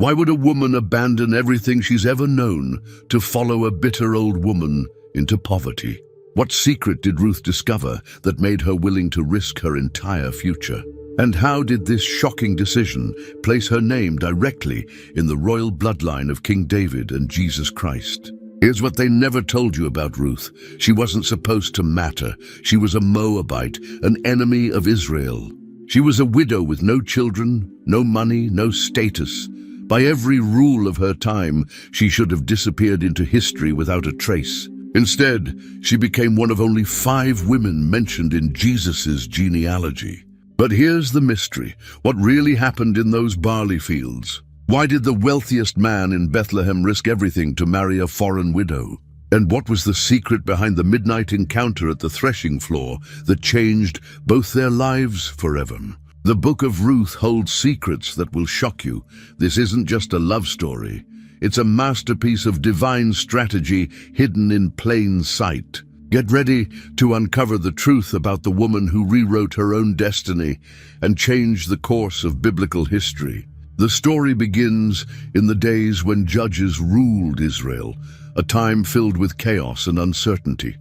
Why would a woman abandon everything she's ever known to follow a bitter old woman into poverty? What secret did Ruth discover that made her willing to risk her entire future? And how did this shocking decision place her name directly in the royal bloodline of King David and Jesus Christ? Here's what they never told you about Ruth. She wasn't supposed to matter. She was a Moabite, an enemy of Israel. She was a widow with no children, no money, no status. By every rule of her time, she should have disappeared into history without a trace. Instead, she became one of only 5 women mentioned in Jesus' genealogy. But here's the mystery. What really happened in those barley fields? Why did the wealthiest man in Bethlehem risk everything to marry a foreign widow? And what was the secret behind the midnight encounter at the threshing floor that changed both their lives forever? The book of Ruth holds secrets that will shock you. This isn't just a love story. It's a masterpiece of divine strategy hidden in plain sight. Get ready to uncover the truth about the woman who rewrote her own destiny and changed the course of biblical history. The story begins in the days when judges ruled Israel, a time filled with chaos and uncertainty.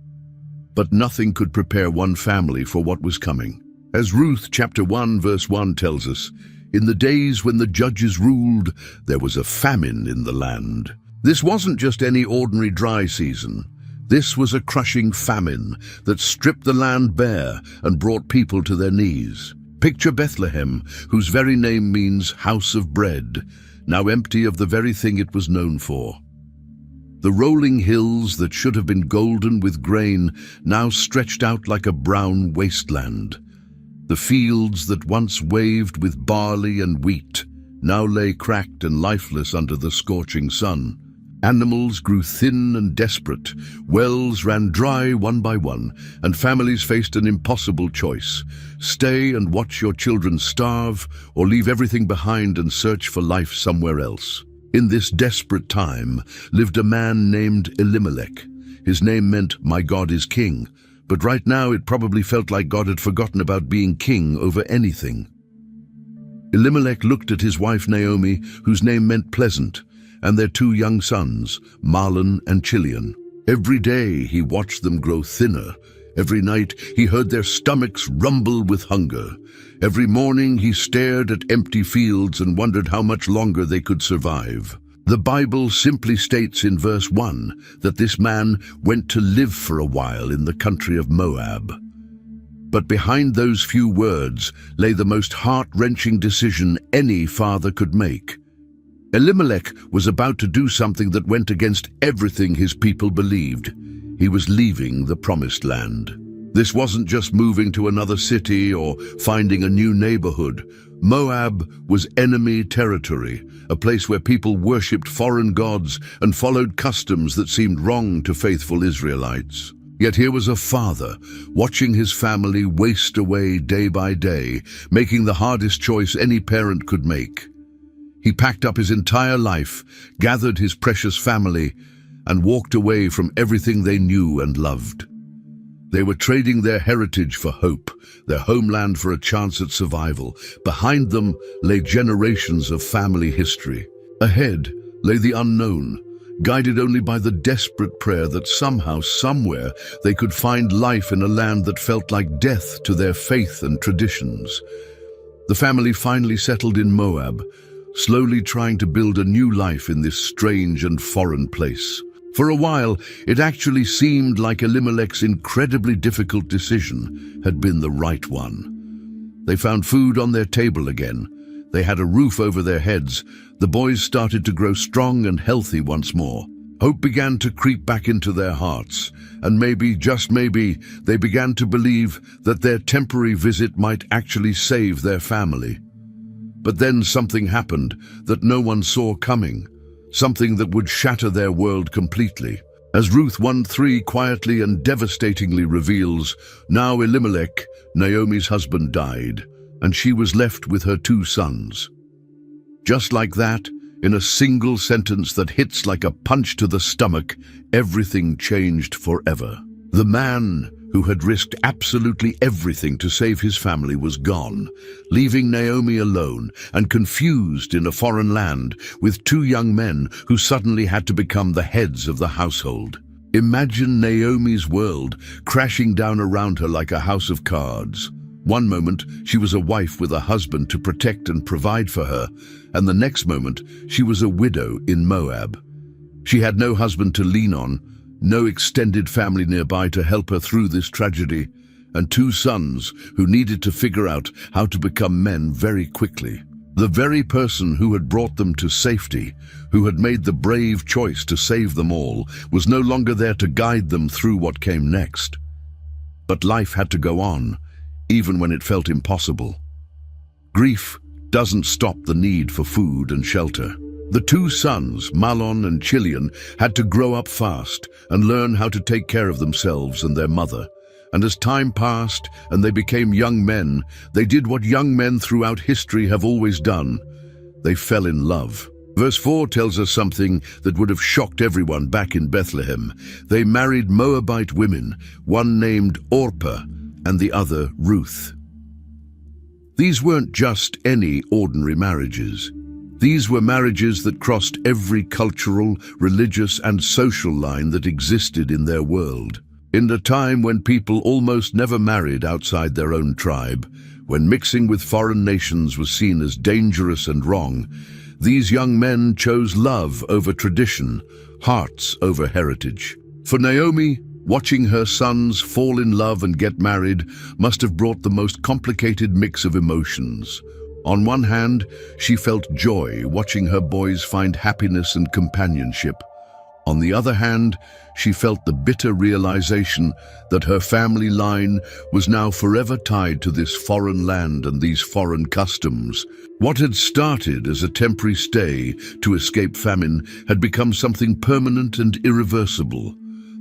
But nothing could prepare one family for what was coming. As Ruth chapter 1 verse 1 tells us, in the days when the judges ruled, there was a famine in the land. This wasn't just any ordinary dry season. This was a crushing famine that stripped the land bare and brought people to their knees. Picture Bethlehem, whose very name means house of bread, now empty of the very thing it was known for. The rolling hills that should have been golden with grain now stretched out like a brown wasteland. The fields that once waved with barley and wheat now lay cracked and lifeless under the scorching sun. Animals grew thin and desperate, wells ran dry one by one, and families faced an impossible choice: stay and watch your children starve, or leave everything behind and search for life somewhere else. In this desperate time lived a man named Elimelech. His name meant, "My God is King," but right now it probably felt like God had forgotten about being king over anything. Elimelech looked at his wife Naomi, whose name meant pleasant, and their 2 young sons, Mahlon and Chilion. Every day he watched them grow thinner. Every night he heard their stomachs rumble with hunger. Every morning he stared at empty fields and wondered how much longer they could survive. The Bible simply states in verse 1 that this man went to live for a while in the country of Moab. But behind those few words lay the most heart-wrenching decision any father could make. Elimelech was about to do something that went against everything his people believed. He was leaving the promised land. This wasn't just moving to another city or finding a new neighborhood. Moab was enemy territory, a place where people worshipped foreign gods and followed customs that seemed wrong to faithful Israelites. Yet here was a father, watching his family waste away day by day, making the hardest choice any parent could make. He packed up his entire life, gathered his precious family, and walked away from everything they knew and loved. They were trading their heritage for hope, their homeland for a chance at survival. Behind them lay generations of family history. Ahead lay the unknown, guided only by the desperate prayer that somehow, somewhere, they could find life in a land that felt like death to their faith and traditions. The family finally settled in Moab, slowly trying to build a new life in this strange and foreign place. For a while, it actually seemed like Elimelech's incredibly difficult decision had been the right one. They found food on their table again. They had a roof over their heads. The boys started to grow strong and healthy once more. Hope began to creep back into their hearts, and maybe, just maybe, they began to believe that their temporary visit might actually save their family. But then something happened that no one saw coming, something that would shatter their world completely. As Ruth 1:3 quietly and devastatingly reveals, now Elimelech, Naomi's husband, died, and she was left with her 2 sons. Just like that, in a single sentence that hits like a punch to the stomach, everything changed forever. The man who had risked absolutely everything to save his family, was gone, leaving Naomi alone and confused in a foreign land with two young men who suddenly had to become the heads of the household. Imagine Naomi's world crashing down around her like a house of cards. One moment, she was a wife with a husband to protect and provide for her, and the next moment, she was a widow in Moab. She had no husband to lean on, no extended family nearby to help her through this tragedy, and two sons who needed to figure out how to become men very quickly. The very person who had brought them to safety, who had made the brave choice to save them all, was no longer there to guide them through what came next. But life had to go on, even when it felt impossible. Grief doesn't stop the need for food and shelter. The two sons, Mahlon and Chilion, had to grow up fast and learn how to take care of themselves and their mother. And as time passed and they became young men, they did what young men throughout history have always done. They fell in love. Verse 4 tells us something that would have shocked everyone back in Bethlehem. They married Moabite women, one named Orpah and the other Ruth. These weren't just any ordinary marriages. These were marriages that crossed every cultural, religious, and social line that existed in their world. In a time when people almost never married outside their own tribe, when mixing with foreign nations was seen as dangerous and wrong, these young men chose love over tradition, hearts over heritage. For Naomi, watching her sons fall in love and get married must have brought the most complicated mix of emotions. On one hand, she felt joy watching her boys find happiness and companionship. On the other hand, she felt the bitter realization that her family line was now forever tied to this foreign land and these foreign customs. What had started as a temporary stay to escape famine had become something permanent and irreversible.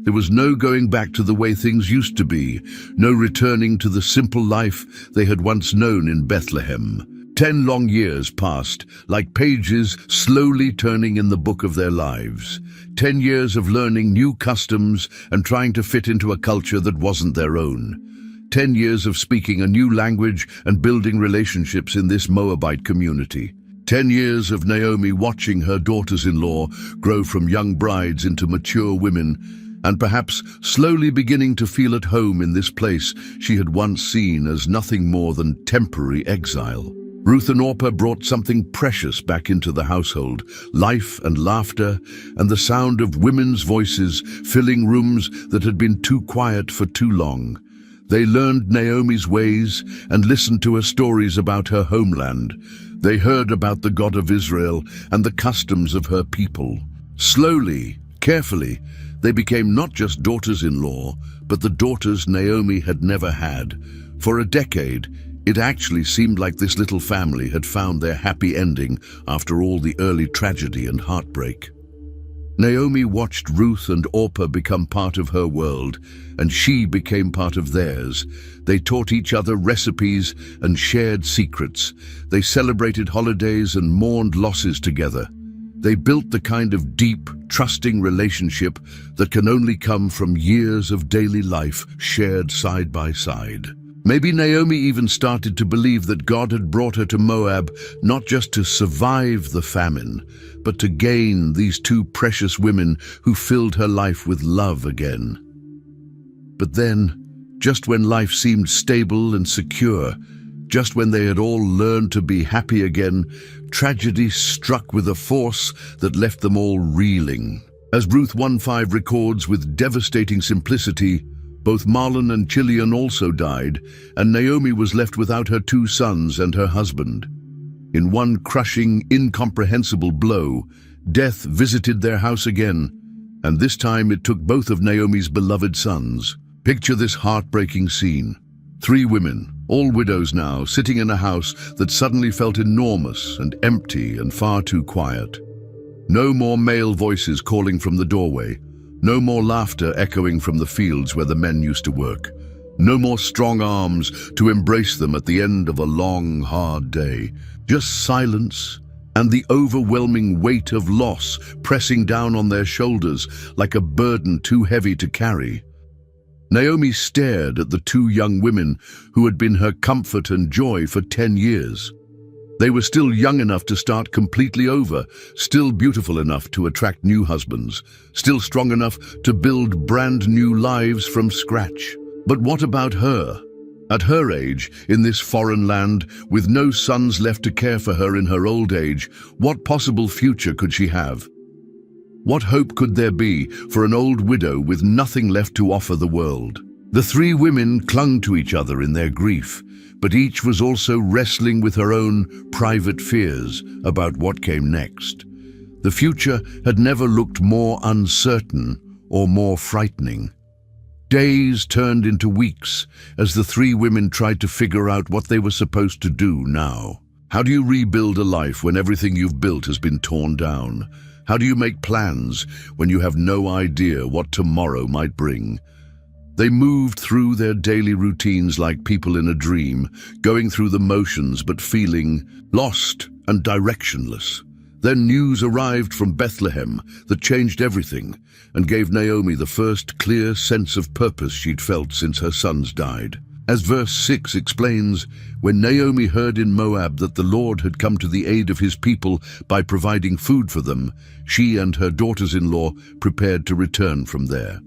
There was no going back to the way things used to be, no returning to the simple life they had once known in Bethlehem. 10 long years passed, like pages slowly turning in the book of their lives. 10 years of learning new customs and trying to fit into a culture that wasn't their own. 10 years of speaking a new language and building relationships in this Moabite community. 10 years of Naomi watching her daughters-in-law grow from young brides into mature women, and perhaps slowly beginning to feel at home in this place she had once seen as nothing more than temporary exile. Ruth and Orpah brought something precious back into the household, life and laughter, and the sound of women's voices filling rooms that had been too quiet for too long. They learned Naomi's ways and listened to her stories about her homeland. They heard about the God of Israel and the customs of her people. Slowly, carefully, they became not just daughters-in-law, but the daughters Naomi had never had. For a decade, it actually seemed like this little family had found their happy ending after all the early tragedy and heartbreak. Naomi watched Ruth and Orpah become part of her world, and she became part of theirs. They taught each other recipes and shared secrets. They celebrated holidays and mourned losses together. They built the kind of deep, trusting relationship that can only come from years of daily life shared side by side. Maybe Naomi even started to believe that God had brought her to Moab not just to survive the famine, but to gain these two precious women who filled her life with love again. But then, just when life seemed stable and secure, just when they had all learned to be happy again, tragedy struck with a force that left them all reeling. As Ruth 1:5 records with devastating simplicity, both Mahlon and Chilion also died, and Naomi was left without her two sons and her husband. In one crushing, incomprehensible blow, death visited their house again, and this time it took both of Naomi's beloved sons. Picture this heartbreaking scene. 3 women, all widows now, sitting in a house that suddenly felt enormous and empty and far too quiet. No more male voices calling from the doorway. No more laughter echoing from the fields where the men used to work. No more strong arms to embrace them at the end of a long, hard day. Just silence and the overwhelming weight of loss pressing down on their shoulders like a burden too heavy to carry. Naomi stared at the two young women who had been her comfort and joy for 10 years. They were still young enough to start completely over, still beautiful enough to attract new husbands, still strong enough to build brand new lives from scratch. But what about her? At her age, in this foreign land, with no sons left to care for her in her old age, what possible future could she have? What hope could there be for an old widow with nothing left to offer the world? The three women clung to each other in their grief, but each was also wrestling with her own private fears about what came next. The future had never looked more uncertain or more frightening. Days turned into weeks as the three women tried to figure out what they were supposed to do now. How do you rebuild a life when everything you've built has been torn down? How do you make plans when you have no idea what tomorrow might bring? They moved through their daily routines like people in a dream, going through the motions but feeling lost and directionless. Then news arrived from Bethlehem that changed everything and gave Naomi the first clear sense of purpose she'd felt since her sons died. As verse 6 explains, when Naomi heard in Moab that the Lord had come to the aid of his people by providing food for them, she and her daughters-in-law prepared to return from there.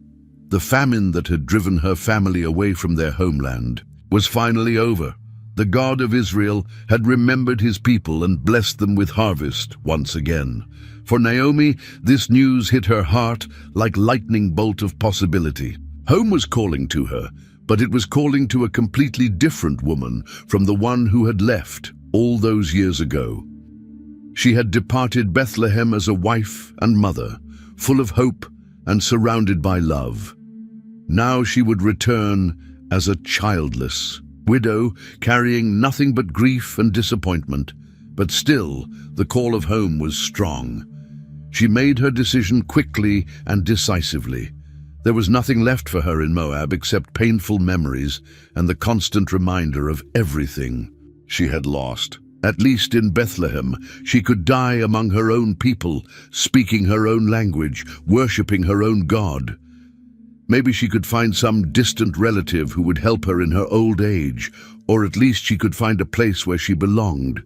The famine that had driven her family away from their homeland was finally over. The God of Israel had remembered his people and blessed them with harvest once again. For Naomi, this news hit her heart like lightning bolt of possibility. Home was calling to her, but it was calling to a completely different woman from the one who had left all those years ago. She had departed Bethlehem as a wife and mother, full of hope and surrounded by love. Now she would return as a childless widow, carrying nothing but grief and disappointment, but still the call of home was strong. She made her decision quickly and decisively. There was nothing left for her in Moab except painful memories and the constant reminder of everything she had lost. At least in Bethlehem, she could die among her own people, speaking her own language, worshipping her own God. Maybe she could find some distant relative who would help her in her old age, or at least she could find a place where she belonged.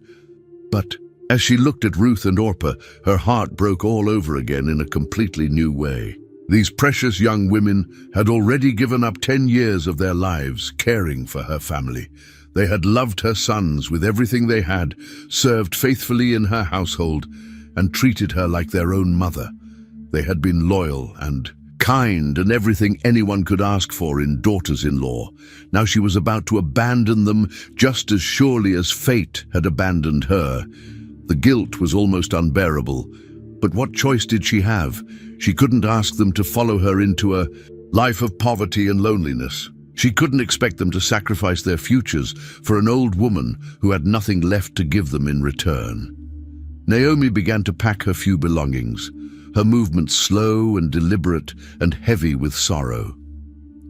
But as she looked at Ruth and Orpah, her heart broke all over again in a completely new way. These precious young women had already given up 10 years of their lives caring for her family. They had loved her sons with everything they had, served faithfully in her household, and treated her like their own mother. They had been loyal and kind and everything anyone could ask for in daughters-in-law. Now she was about to abandon them just as surely as fate had abandoned her. The guilt was almost unbearable. But what choice did she have? She couldn't ask them to follow her into a life of poverty and loneliness. She couldn't expect them to sacrifice their futures for an old woman who had nothing left to give them in return. Naomi began to pack her few belongings, her movements slow and deliberate and heavy with sorrow.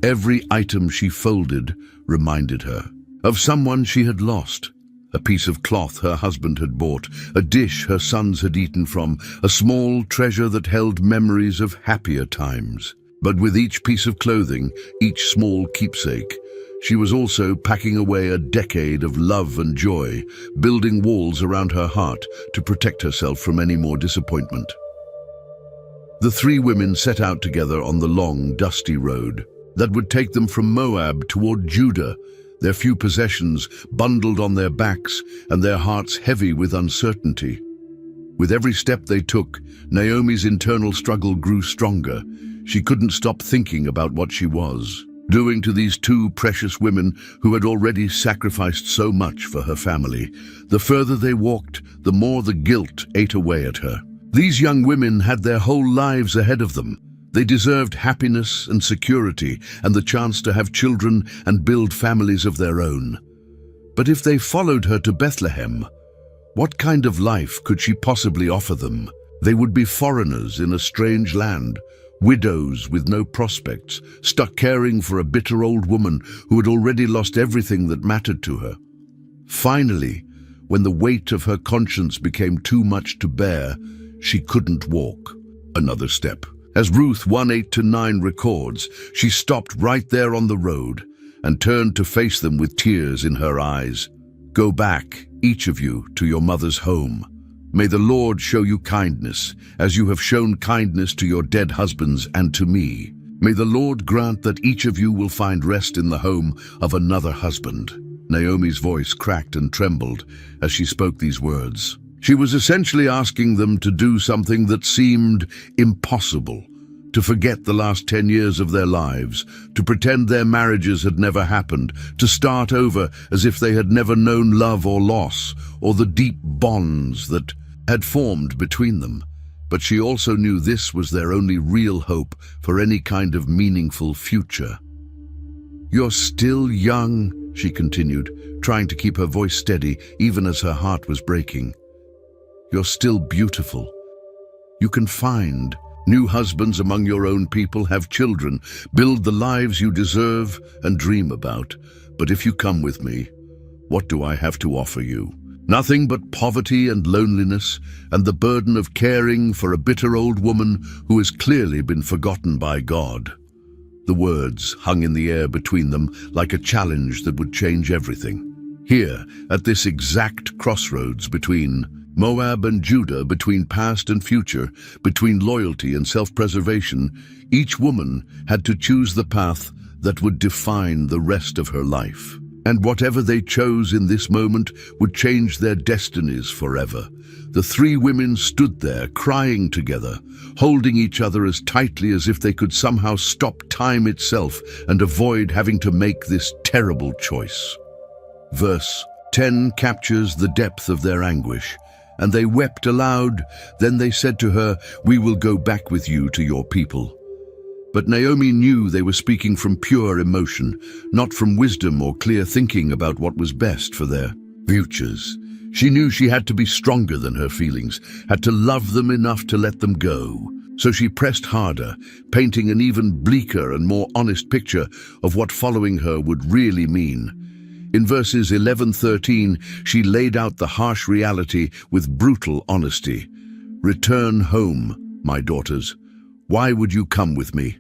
Every item she folded reminded her of someone she had lost. A piece of cloth her husband had bought, a dish her sons had eaten from, a small treasure that held memories of happier times. But with each piece of clothing, each small keepsake, she was also packing away a decade of love and joy, building walls around her heart to protect herself from any more disappointment. The three women set out together on the long, dusty road that would take them from Moab toward Judah, their few possessions bundled on their backs and their hearts heavy with uncertainty. With every step they took, Naomi's internal struggle grew stronger. She couldn't stop thinking about what she was doing to these two precious women who had already sacrificed so much for her family. The further they walked, the more the guilt ate away at her. These young women had their whole lives ahead of them. They deserved happiness and security and the chance to have children and build families of their own. But if they followed her to Bethlehem, what kind of life could she possibly offer them? They would be foreigners in a strange land, widows with no prospects, stuck caring for a bitter old woman who had already lost everything that mattered to her. Finally, when the weight of her conscience became too much to bear, she couldn't walk another step. As Ruth 1:8-9 records, she stopped right there on the road and turned to face them with tears in her eyes. "Go back, each of you, to your mother's home. May the Lord show you kindness, as you have shown kindness to your dead husbands and to me. May the Lord grant that each of you will find rest in the home of another husband." Naomi's voice cracked and trembled as she spoke these words. She was essentially asking them to do something that seemed impossible, to forget the last 10 years of their lives, to pretend their marriages had never happened, to start over as if they had never known love or loss, or the deep bonds that had formed between them. But she also knew this was their only real hope for any kind of meaningful future. "You're still young," she continued, trying to keep her voice steady even as her heart was breaking. "You're still beautiful. You can find new husbands among your own people, have children, build the lives you deserve and dream about. But if you come with me, what do I have to offer you? Nothing but poverty and loneliness and the burden of caring for a bitter old woman who has clearly been forgotten by God." The words hung in the air between them like a challenge that would change everything. Here, at this exact crossroads between Moab and Judah, between past and future, between loyalty and self-preservation, each woman had to choose the path that would define the rest of her life. And whatever they chose in this moment would change their destinies forever. The three women stood there, crying together, holding each other as tightly as if they could somehow stop time itself and avoid having to make this terrible choice. Verse 10 captures the depth of their anguish. "And they wept aloud. Then they said to her, 'We will go back with you to your people.'" But Naomi knew they were speaking from pure emotion, not from wisdom or clear thinking about what was best for their futures. She knew she had to be stronger than her feelings, had to love them enough to let them go. So she pressed harder, painting an even bleaker and more honest picture of what following her would really mean. In verses 11-13, she laid out the harsh reality with brutal honesty. "Return home, my daughters. Why would you come with me?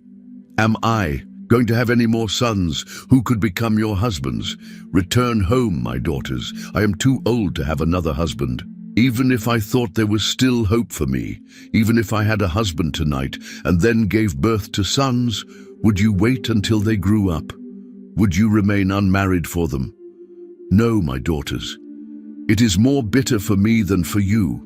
Am I going to have any more sons who could become your husbands? Return home, my daughters. I am too old to have another husband. Even if I thought there was still hope for me, even if I had a husband tonight and then gave birth to sons, would you wait until they grew up? Would you remain unmarried for them? No, my daughters. It is more bitter for me than for you,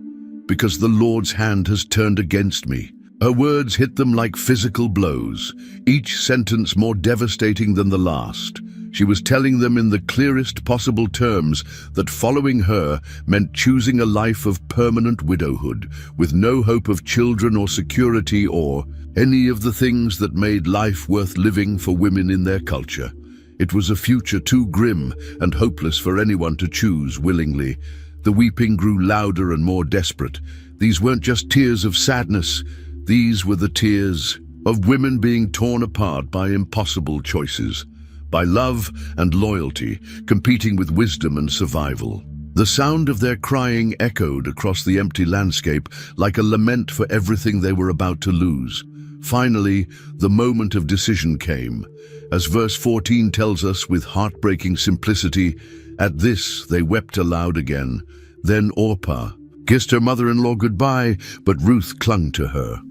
because the Lord's hand has turned against me." Her words hit them like physical blows, each sentence more devastating than the last. She was telling them in the clearest possible terms that following her meant choosing a life of permanent widowhood, with no hope of children or security or any of the things that made life worth living for women in their culture. It was a future too grim and hopeless for anyone to choose willingly. The weeping grew louder and more desperate. These weren't just tears of sadness. These were the tears of women being torn apart by impossible choices, by love and loyalty, competing with wisdom and survival. The sound of their crying echoed across the empty landscape like a lament for everything they were about to lose. Finally, the moment of decision came. As verse 14 tells us with heartbreaking simplicity, "At this they wept aloud again. Then Orpah kissed her mother-in-law goodbye, but Ruth clung to her."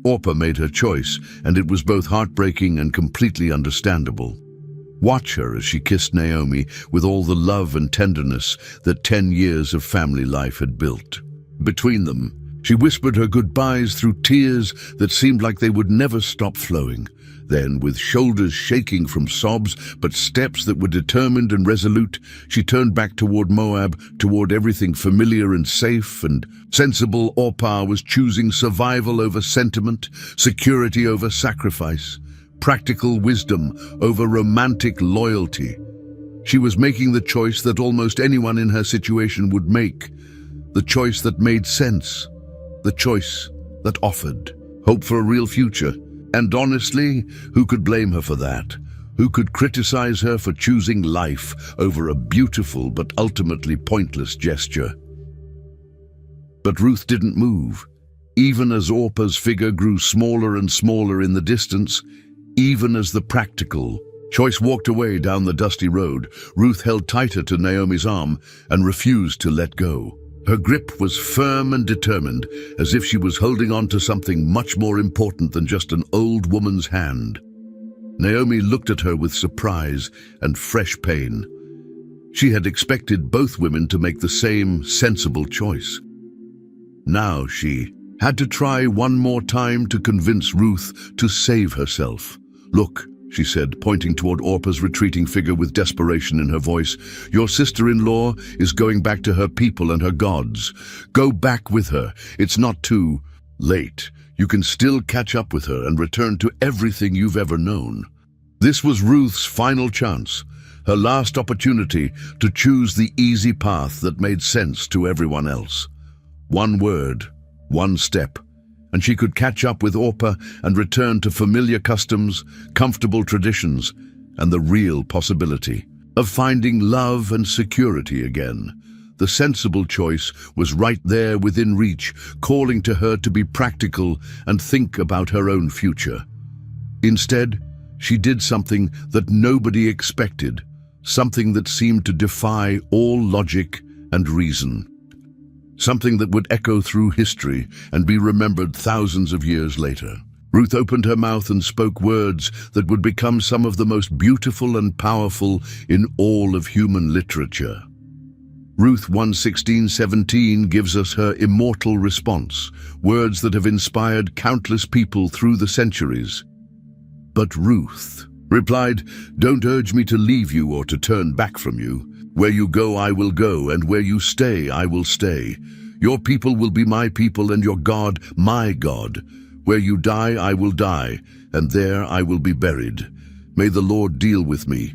Orpah made her choice, and it was both heartbreaking and completely understandable. Watch her as she kissed Naomi with all the love and tenderness that 10 years of family life had built. Between them, she whispered her goodbyes through tears that seemed like they would never stop flowing. Then, with shoulders shaking from sobs, but steps that were determined and resolute, she turned back toward Moab, toward everything familiar and safe and sensible. Orpah was choosing survival over sentiment, security over sacrifice, practical wisdom over romantic loyalty. She was making the choice that almost anyone in her situation would make, the choice that made sense, the choice that offered hope for a real future. And honestly, who could blame her for that? Who could criticize her for choosing life over a beautiful but ultimately pointless gesture? But Ruth didn't move. even as Orpah's figure grew smaller and smaller in the distance, even as the practical choice walked away down the dusty road, Ruth held tighter to Naomi's arm and refused to let go. Her grip was firm and determined, as if she was holding on to something much more important than just an old woman's hand. Naomi looked at her with surprise and fresh pain. She had expected both women to make the same sensible choice. Now she had to try one more time to convince Ruth to save herself. "Look," she said, pointing toward Orpah's retreating figure with desperation in her voice, "your sister-in-law is going back to her people and her gods. Go back with her. It's not too late. You can still catch up with her and return to everything you've ever known." This was Ruth's final chance, her last opportunity to choose the easy path that made sense to everyone else. One word, one step, and she could catch up with Orpah and return to familiar customs, comfortable traditions, and the real possibility of finding love and security again. The sensible choice was right there within reach, calling to her to be practical and think about her own future. Instead, she did something that nobody expected, something that seemed to defy all logic and reason. Something that would echo through history and be remembered thousands of years later. Ruth opened her mouth and spoke words that would become some of the most beautiful and powerful in all of human literature. Ruth 1:16-17 gives us her immortal response, words that have inspired countless people through the centuries. But Ruth replied, "Don't urge me to leave you or to turn back from you. Where you go, I will go, and where you stay, I will stay. Your people will be my people, and your God, my God. Where you die, I will die, and there I will be buried. May the Lord deal with me,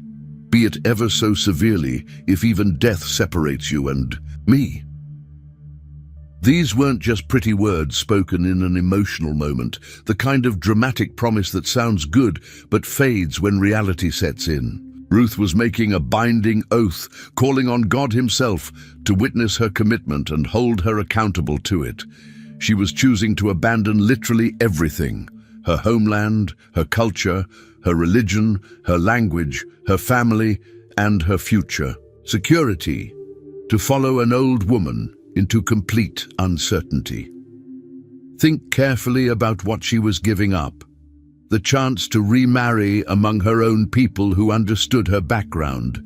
be it ever so severely, if even death separates you and me." These weren't just pretty words spoken in an emotional moment, the kind of dramatic promise that sounds good but fades when reality sets in. Ruth was making a binding oath, calling on God himself to witness her commitment and hold her accountable to it. She was choosing to abandon literally everything: her homeland, her culture, her religion, her language, her family, and her future. Security, to follow an old woman into complete uncertainty. Think carefully about what she was giving up. The chance to remarry among her own people who understood her background,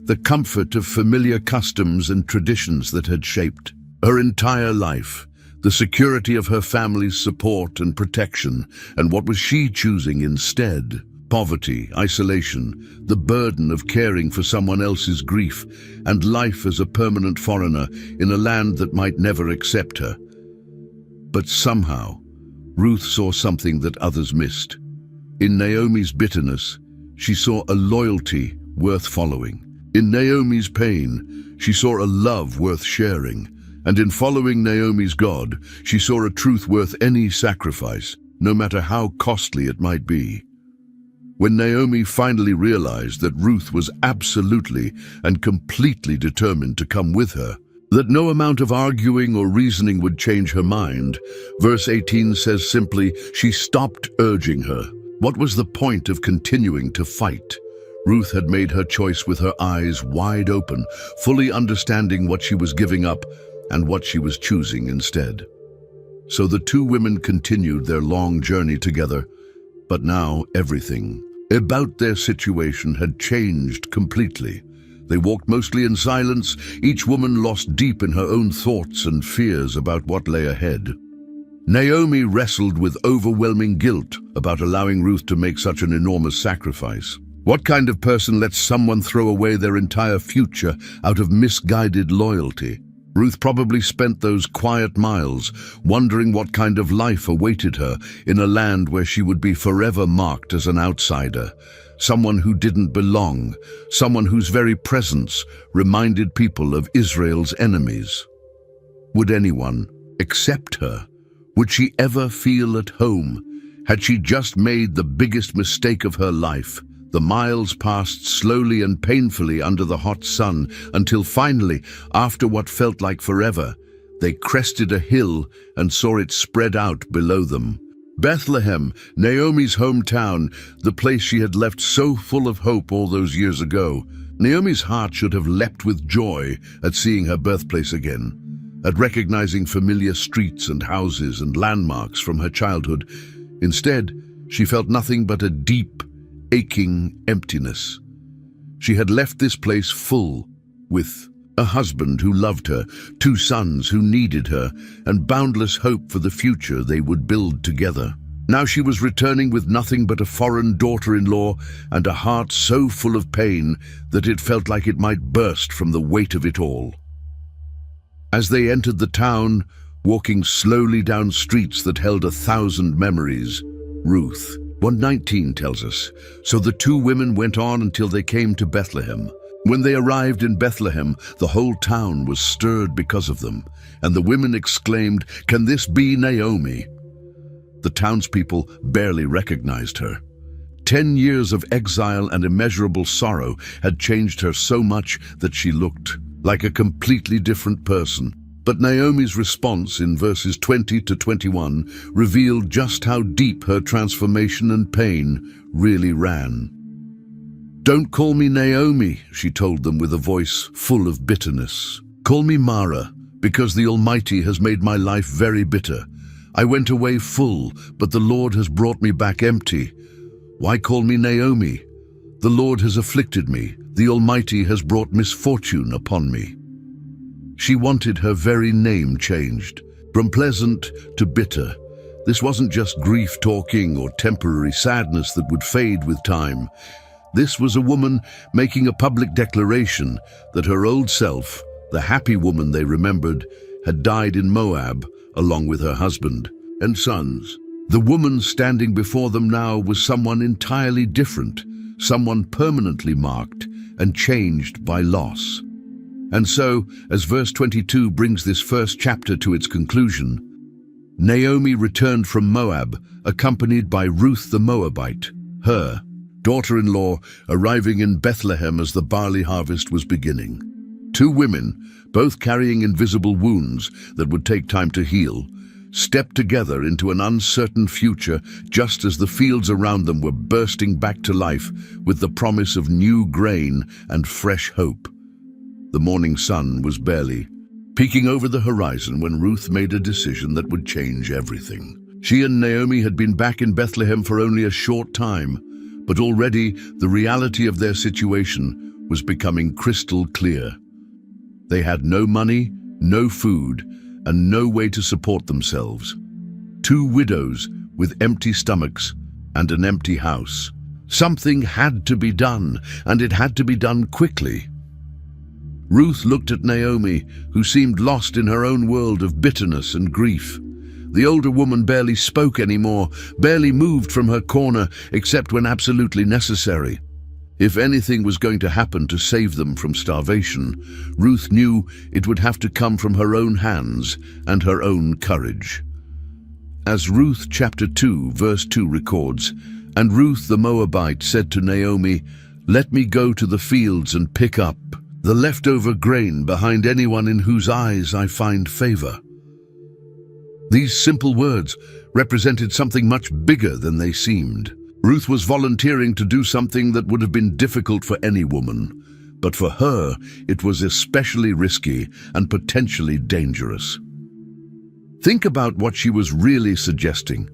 the comfort of familiar customs and traditions that had shaped her entire life, the security of her family's support and protection, and what was she choosing instead? Poverty, isolation, the burden of caring for someone else's grief, and life as a permanent foreigner in a land that might never accept her. But somehow, Ruth saw something that others missed. In Naomi's bitterness, she saw a loyalty worth following. In Naomi's pain, she saw a love worth sharing. And in following Naomi's God, she saw a truth worth any sacrifice, no matter how costly it might be. When Naomi finally realized that Ruth was absolutely and completely determined to come with her, that no amount of arguing or reasoning would change her mind, verse 18 says simply, she stopped urging her. What was the point of continuing to fight? Ruth had made her choice with her eyes wide open, fully understanding what she was giving up and what she was choosing instead. So the two women continued their long journey together, but now everything about their situation had changed completely. They walked mostly in silence, each woman lost deep in her own thoughts and fears about what lay ahead. Naomi wrestled with overwhelming guilt about allowing Ruth to make such an enormous sacrifice. What kind of person lets someone throw away their entire future out of misguided loyalty? Ruth probably spent those quiet miles wondering what kind of life awaited her in a land where she would be forever marked as an outsider, someone who didn't belong, someone whose very presence reminded people of Israel's enemies. Would anyone accept her? Would she ever feel at home? Had she just made the biggest mistake of her life? The miles passed slowly and painfully under the hot sun until finally, after what felt like forever, They crested a hill and saw it spread out below them. Bethlehem, Naomi's hometown, the place she had left so full of hope all those years ago. Naomi's heart should have leapt with joy at seeing her birthplace again, at recognizing familiar streets and houses and landmarks from her childhood. Instead, she felt nothing but a deep, aching emptiness. She had left this place full, with a husband who loved her, 2 sons who needed her, and boundless hope for the future they would build together. Now she was returning with nothing but a foreign daughter-in-law and a heart so full of pain that it felt like it might burst from the weight of it all. As they entered the town, walking slowly down streets that held 1,000 memories, Ruth 1:19 tells us, "So the 2 women went on until they came to Bethlehem. When they arrived in Bethlehem, the whole town was stirred because of them, and the women exclaimed, 'Can this be Naomi?' The townspeople barely recognized her. 10 years of exile and immeasurable sorrow had changed her so much that she looked like a completely different person. But Naomi's response in verses 20 to 21 revealed just how deep her transformation and pain really ran. "Don't call me Naomi," she told them with a voice full of bitterness. "Call me Mara, because the Almighty has made my life very bitter. I went away full, but the Lord has brought me back empty. Why call me Naomi? The Lord has afflicted me. The Almighty has brought misfortune upon me." She wanted her very name changed, from pleasant to bitter. This wasn't just grief talking or temporary sadness that would fade with time. This was a woman making a public declaration that her old self, the happy woman they remembered, had died in Moab along with her husband and sons. The woman standing before them now was someone entirely different, someone permanently marked and changed by loss. And so, as verse 22 brings this first chapter to its conclusion, Naomi returned from Moab, accompanied by Ruth the Moabite, her daughter-in-law, arriving in Bethlehem as the barley harvest was beginning. 2 women, both carrying invisible wounds that would take time to heal, stepped together into an uncertain future just as the fields around them were bursting back to life with the promise of new grain and fresh hope. The morning sun was barely peeking over the horizon when Ruth made a decision that would change everything. She and Naomi had been back in Bethlehem for only a short time, but already the reality of their situation was becoming crystal clear. They had no money, no food, and no way to support themselves. 2 widows with empty stomachs and an empty house. Something had to be done, and it had to be done quickly. Ruth looked at Naomi, who seemed lost in her own world of bitterness and grief. The older woman barely spoke anymore, barely moved from her corner except when absolutely necessary. If anything was going to happen to save them from starvation, Ruth knew it would have to come from her own hands and her own courage. As Ruth chapter 2 verse 2 records, "And Ruth the Moabite said to Naomi, 'Let me go to the fields and pick up the leftover grain behind anyone in whose eyes I find favor.'" These simple words represented something much bigger than they seemed. Ruth was volunteering to do something that would have been difficult for any woman, but for her it was especially risky and potentially dangerous. Think about what she was really suggesting.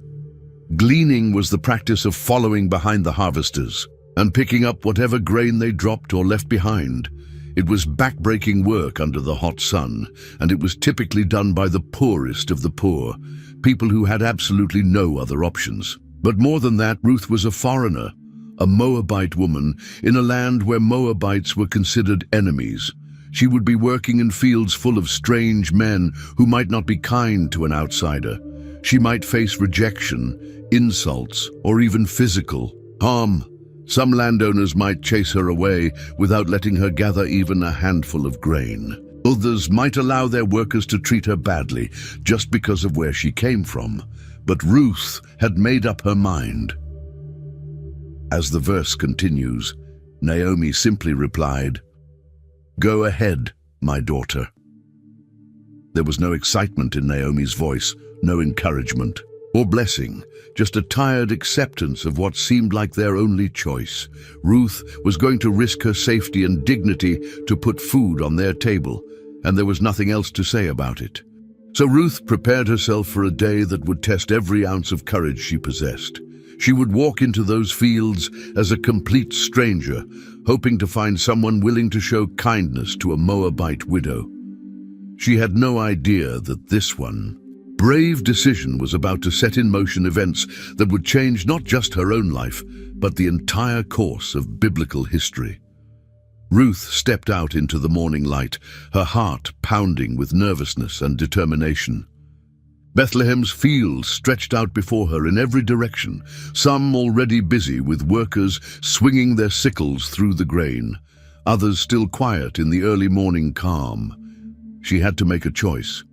Gleaning was the practice of following behind the harvesters and picking up whatever grain they dropped or left behind. It was back-breaking work under the hot sun, and it was typically done by the poorest of the poor, people who had absolutely no other options. But more than that, Ruth was a foreigner, a Moabite woman, in a land where Moabites were considered enemies. She would be working in fields full of strange men who might not be kind to an outsider. She might face rejection, insults, or even physical harm. Some landowners might chase her away without letting her gather even a handful of grain. Others might allow their workers to treat her badly just because of where she came from. But Ruth had made up her mind. As the verse continues, Naomi simply replied, "Go ahead, my daughter." There was no excitement in Naomi's voice, no encouragement or blessing, just a tired acceptance of what seemed like their only choice. Ruth was going to risk her safety and dignity to put food on their table, and there was nothing else to say about it. So Ruth prepared herself for a day that would test every ounce of courage she possessed. She would walk into those fields as a complete stranger, hoping to find someone willing to show kindness to a Moabite widow. She had no idea that this brave decision was about to set in motion events that would change not just her own life, but the entire course of biblical history. Ruth stepped out into the morning light, her heart pounding with nervousness and determination. Bethlehem's fields stretched out before her in every direction, some already busy with workers swinging their sickles through the grain, others still quiet in the early morning calm. She had to make a choice.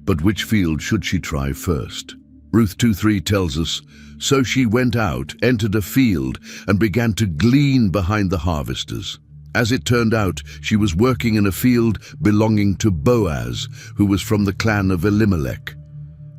But which field should she try first? Ruth 2:3 tells us, "So she went out, entered a field, and began to glean behind the harvesters." As it turned out, she was working in a field belonging to Boaz, who was from the clan of Elimelech.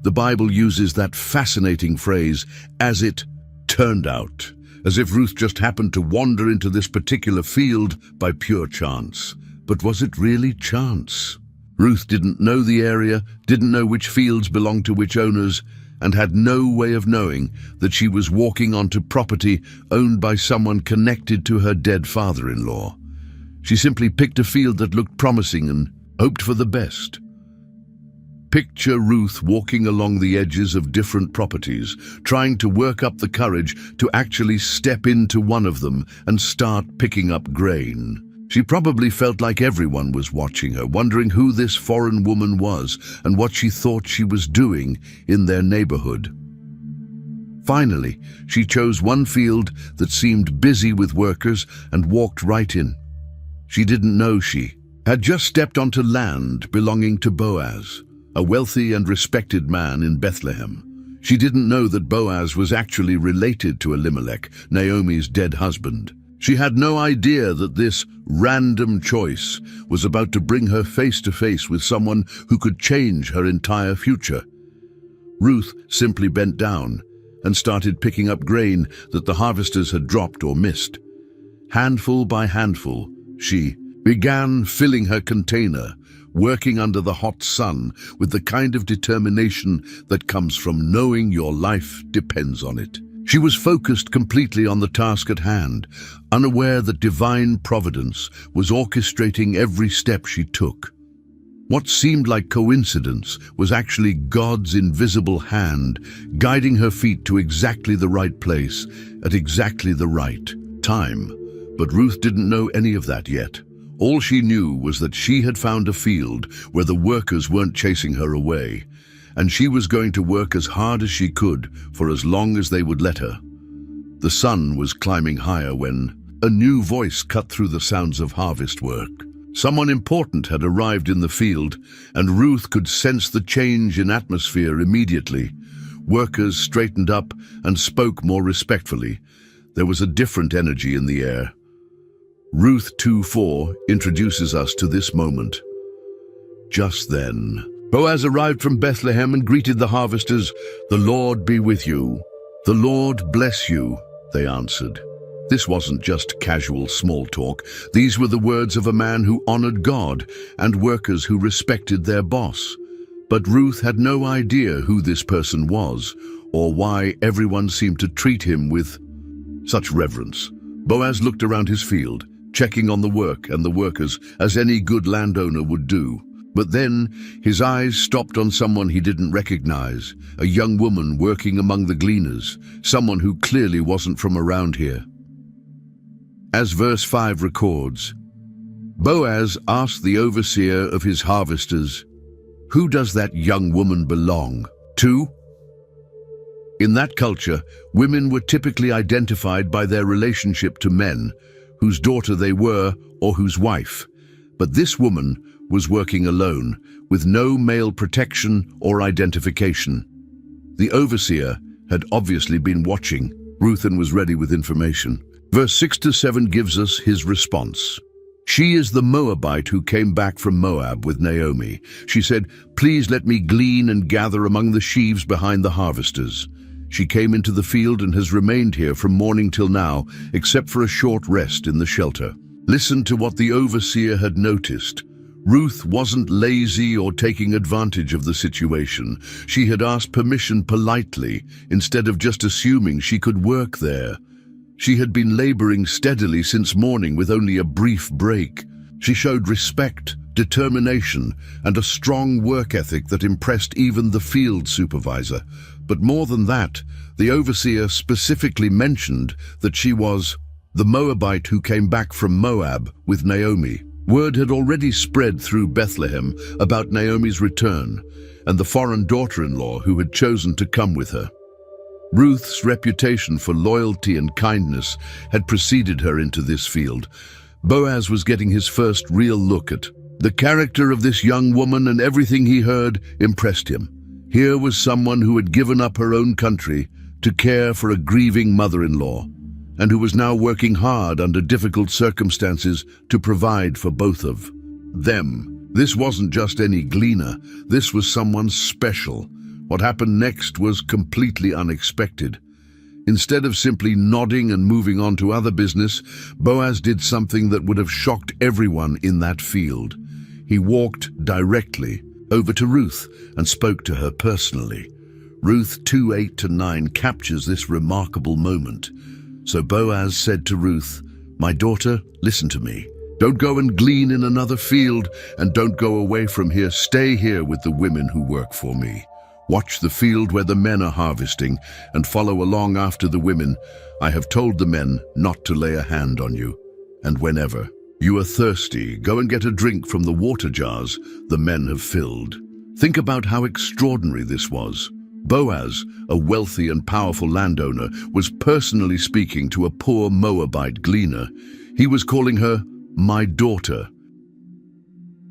The Bible uses that fascinating phrase, "as it turned out," as if Ruth just happened to wander into this particular field by pure chance. But was it really chance? Ruth didn't know the area, didn't know which fields belonged to which owners, and had no way of knowing that she was walking onto property owned by someone connected to her dead father-in-law. She simply picked a field that looked promising and hoped for the best. Picture Ruth walking along the edges of different properties, trying to work up the courage to actually step into one of them and start picking up grain. She probably felt like everyone was watching her, wondering who this foreign woman was and what she thought she was doing in their neighborhood. Finally, she chose one field that seemed busy with workers and walked right in. She didn't know she had just stepped onto land belonging to Boaz, a wealthy and respected man in Bethlehem. She didn't know that Boaz was actually related to Elimelech, Naomi's dead husband. She had no idea that this random choice was about to bring her face to face with someone who could change her entire future. Ruth simply bent down and started picking up grain that the harvesters had dropped or missed. Handful by handful, she began filling her container, working under the hot sun with the kind of determination that comes from knowing your life depends on it. She was focused completely on the task at hand, unaware that divine providence was orchestrating every step she took. What seemed like coincidence was actually God's invisible hand guiding her feet to exactly the right place at exactly the right time. But Ruth didn't know any of that yet. All she knew was that she had found a field where the workers weren't chasing her away, and she was going to work as hard as she could for as long as they would let her. The sun was climbing higher when a new voice cut through the sounds of harvest work. Someone important had arrived in the field, and Ruth could sense the change in atmosphere immediately. Workers straightened up and spoke more respectfully. There was a different energy in the air. Ruth 2:4 introduces us to this moment. Just then, Boaz arrived from Bethlehem and greeted the harvesters. "The Lord be with you." "The Lord bless you," they answered. This wasn't just casual small talk. These were the words of a man who honored God and workers who respected their boss. But Ruth had no idea who this person was or why everyone seemed to treat him with such reverence. Boaz looked around his field, checking on the work and the workers as any good landowner would do. But then his eyes stopped on someone he didn't recognize, a young woman working among the gleaners, someone who clearly wasn't from around here. As verse 5 records, Boaz asked the overseer of his harvesters, "Who does that young woman belong to?" In that culture, women were typically identified by their relationship to men, whose daughter they were or whose wife. But this woman was working alone, with no male protection or identification. The overseer had obviously been watching Ruth and was ready with information. Verse 6-7 gives us his response. She is the Moabite who came back from Moab with Naomi. She said, "Please let me glean and gather among the sheaves behind the harvesters." She came into the field and has remained here from morning till now, except for a short rest in the shelter. Listen to what the overseer had noticed. Ruth wasn't lazy or taking advantage of the situation. She had asked permission politely, instead of just assuming she could work there. She had been laboring steadily since morning with only a brief break. She showed respect, determination, and a strong work ethic that impressed even the field supervisor. But more than that, the overseer specifically mentioned that she was the Moabite who came back from Moab with Naomi. Word had already spread through Bethlehem about Naomi's return and the foreign daughter-in-law who had chosen to come with her. Ruth's reputation for loyalty and kindness had preceded her into this field. Boaz was getting his first real look at the character of this young woman, and everything he heard impressed him. Here was someone who had given up her own country to care for a grieving mother-in-law, and who was now working hard under difficult circumstances to provide for both of them. This wasn't just any gleaner, this was someone special. What happened next was completely unexpected. Instead of simply nodding and moving on to other business, Boaz did something that would have shocked everyone in that field. He walked directly over to Ruth and spoke to her personally. Ruth 2:8-9 captures this remarkable moment. So Boaz said to Ruth, "My daughter, listen to me. Don't go and glean in another field, and don't go away from here. Stay here with the women who work for me. Watch the field where the men are harvesting, and follow along after the women. I have told the men not to lay a hand on you. And whenever you are thirsty, go and get a drink from the water jars the men have filled." Think about how extraordinary this was. Boaz, a wealthy and powerful landowner, was personally speaking to a poor Moabite gleaner. He was calling her "my daughter,"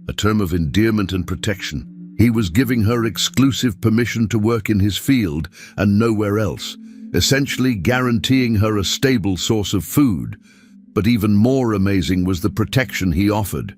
a term of endearment and protection. He was giving her exclusive permission to work in his field and nowhere else, essentially guaranteeing her a stable source of food. But even more amazing was the protection he offered.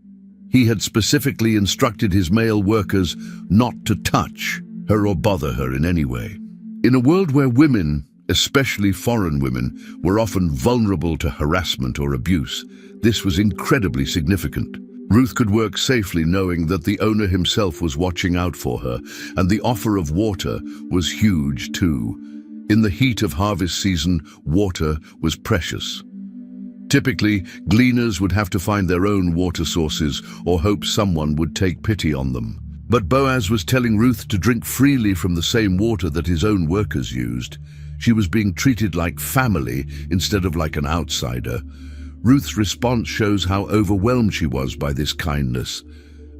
He had specifically instructed his male workers not to touch her or bother her in any way. In a world where women, especially foreign women, were often vulnerable to harassment or abuse, this was incredibly significant. Ruth could work safely knowing that the owner himself was watching out for her, and the offer of water was huge too. In the heat of harvest season, water was precious. Typically, gleaners would have to find their own water sources or hope someone would take pity on them. But Boaz was telling Ruth to drink freely from the same water that his own workers used. She was being treated like family instead of like an outsider. Ruth's response shows how overwhelmed she was by this kindness.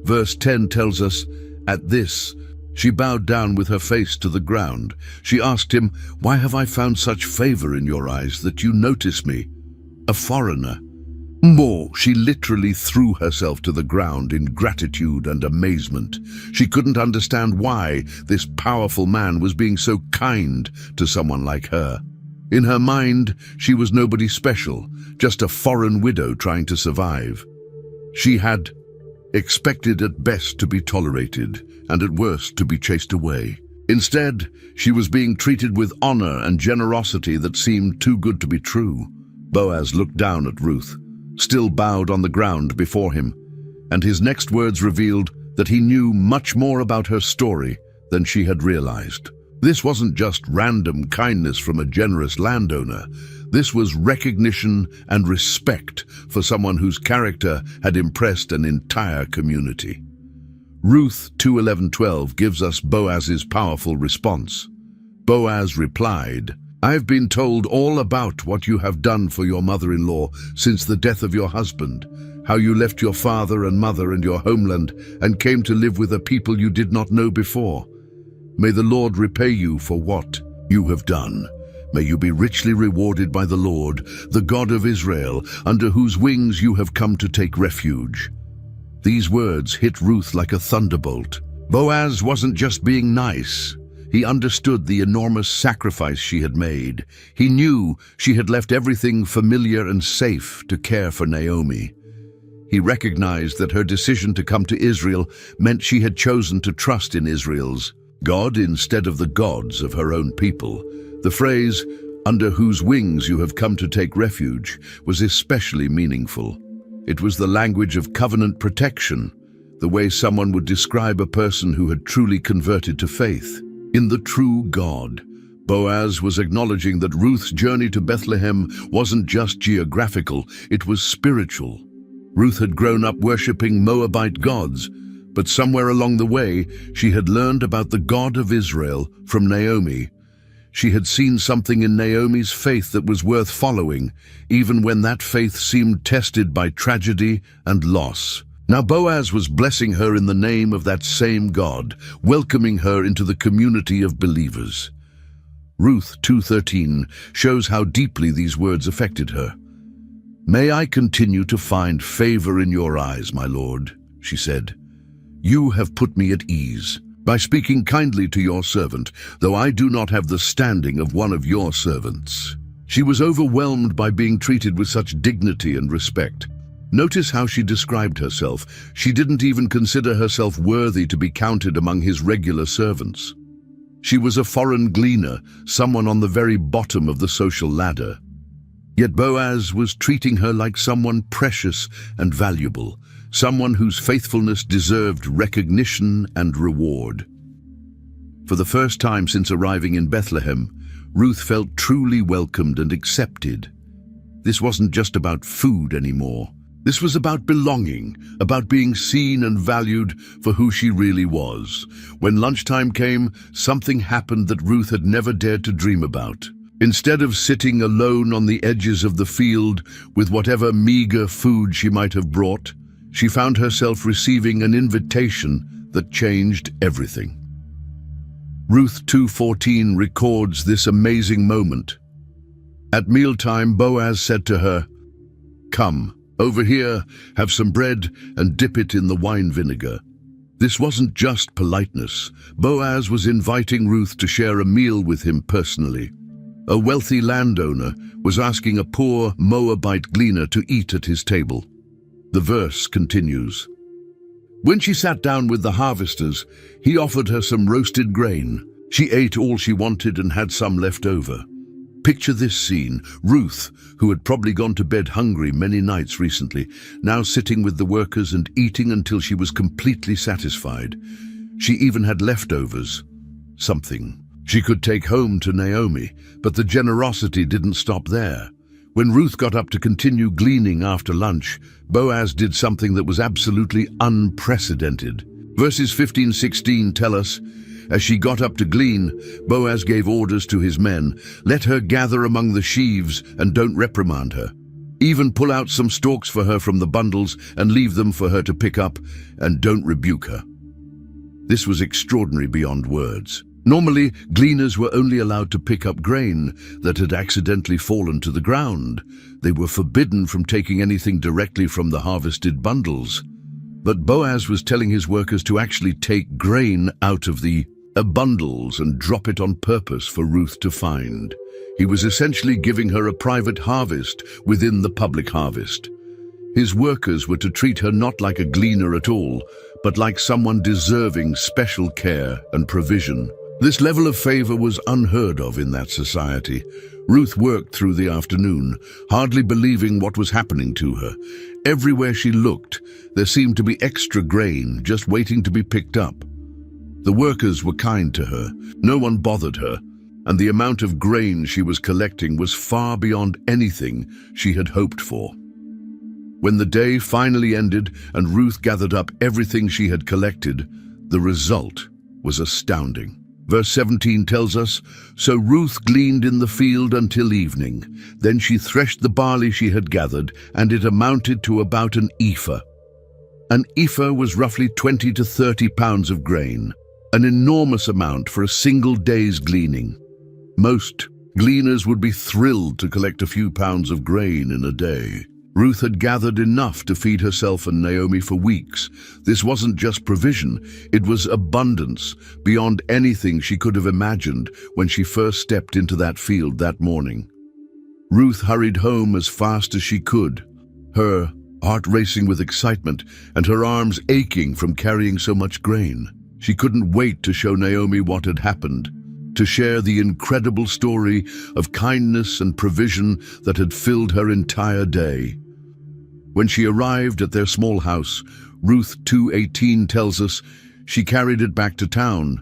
Verse 10 tells us, "At this, she bowed down with her face to the ground. She asked him, 'Why have I found such favor in your eyes that you notice me, a foreigner?' More, she literally threw herself to the ground in gratitude and amazement. She couldn't understand why this powerful man was being so kind to someone like her. In her mind, she was nobody special, just a foreign widow trying to survive. She had expected at best to be tolerated, and at worst to be chased away. Instead, she was being treated with honor and generosity that seemed too good to be true. Boaz looked down at Ruth, still bowed on the ground before him, and his next words revealed that he knew much more about her story than she had realized. This wasn't just random kindness from a generous landowner. This was recognition and respect for someone whose character had impressed an entire community. Ruth 2:11-12 gives us Boaz's powerful response. Boaz replied, "I've been told all about what you have done for your mother-in-law since the death of your husband, how you left your father and mother and your homeland and came to live with a people you did not know before. May the Lord repay you for what you have done. May you be richly rewarded by the Lord, the God of Israel, under whose wings you have come to take refuge." These words hit Ruth like a thunderbolt. Boaz wasn't just being nice. He understood the enormous sacrifice she had made. He knew she had left everything familiar and safe to care for Naomi. He recognized that her decision to come to Israel meant she had chosen to trust in Israel's God instead of the gods of her own people. The phrase, "under whose wings you have come to take refuge," was especially meaningful. It was the language of covenant protection, the way someone would describe a person who had truly converted to faith in the true God. Boaz was acknowledging that Ruth's journey to Bethlehem wasn't just geographical, it was spiritual. Ruth had grown up worshipping Moabite gods, but somewhere along the way, she had learned about the God of Israel from Naomi. She had seen something in Naomi's faith that was worth following, even when that faith seemed tested by tragedy and loss. Now Boaz was blessing her in the name of that same God, welcoming her into the community of believers. Ruth 2:13 shows how deeply these words affected her. "May I continue to find favor in your eyes, my Lord," she said. "You have put me at ease by speaking kindly to your servant, though I do not have the standing of one of your servants." She was overwhelmed by being treated with such dignity and respect. Notice how she described herself. She didn't even consider herself worthy to be counted among his regular servants. She was a foreign gleaner, someone on the very bottom of the social ladder. Yet Boaz was treating her like someone precious and valuable, someone whose faithfulness deserved recognition and reward. For the first time since arriving in Bethlehem, Ruth felt truly welcomed and accepted. This wasn't just about food anymore. This was about belonging, about being seen and valued for who she really was. When lunchtime came, something happened that Ruth had never dared to dream about. Instead of sitting alone on the edges of the field with whatever meager food she might have brought, she found herself receiving an invitation that changed everything. Ruth 2:14 records this amazing moment. At mealtime, Boaz said to her, "Come, over here, have some bread and dip it in the wine vinegar." This wasn't just politeness. Boaz was inviting Ruth to share a meal with him personally. A wealthy landowner was asking a poor Moabite gleaner to eat at his table. The verse continues. When she sat down with the harvesters, he offered her some roasted grain. She ate all she wanted and had some left over. Picture this scene. Ruth, who had probably gone to bed hungry many nights recently, now sitting with the workers and eating until she was completely satisfied. She even had leftovers, something she could take home to Naomi, but the generosity didn't stop there. When Ruth got up to continue gleaning after lunch, Boaz did something that was absolutely unprecedented. Verses 15-16 tell us, as she got up to glean, Boaz gave orders to his men, "Let her gather among the sheaves and don't reprimand her. Even pull out some stalks for her from the bundles and leave them for her to pick up, and don't rebuke her." This was extraordinary beyond words. Normally, gleaners were only allowed to pick up grain that had accidentally fallen to the ground. They were forbidden from taking anything directly from the harvested bundles. But Boaz was telling his workers to actually take grain out of the bundles and drop it on purpose for Ruth to find. He was essentially giving her a private harvest within the public harvest. His workers were to treat her not like a gleaner at all, but like someone deserving special care and provision. This level of favor was unheard of in that society. Ruth worked through the afternoon, hardly believing what was happening to her. Everywhere she looked, there seemed to be extra grain just waiting to be picked up. The workers were kind to her, no one bothered her, and the amount of grain she was collecting was far beyond anything she had hoped for. When the day finally ended and Ruth gathered up everything she had collected, the result was astounding. Verse 17 tells us, "So Ruth gleaned in the field until evening. Then she threshed the barley she had gathered, and it amounted to about an ephah." An ephah was roughly 20 to 30 pounds of grain, an enormous amount for a single day's gleaning. Most gleaners would be thrilled to collect a few pounds of grain in a day. Ruth had gathered enough to feed herself and Naomi for weeks. This wasn't just provision, it was abundance, beyond anything she could have imagined when she first stepped into that field that morning. Ruth hurried home as fast as she could, her heart racing with excitement and her arms aching from carrying so much grain. She couldn't wait to show Naomi what had happened, to share the incredible story of kindness and provision that had filled her entire day. When she arrived at their small house, Ruth 2:18 tells us she carried it back to town,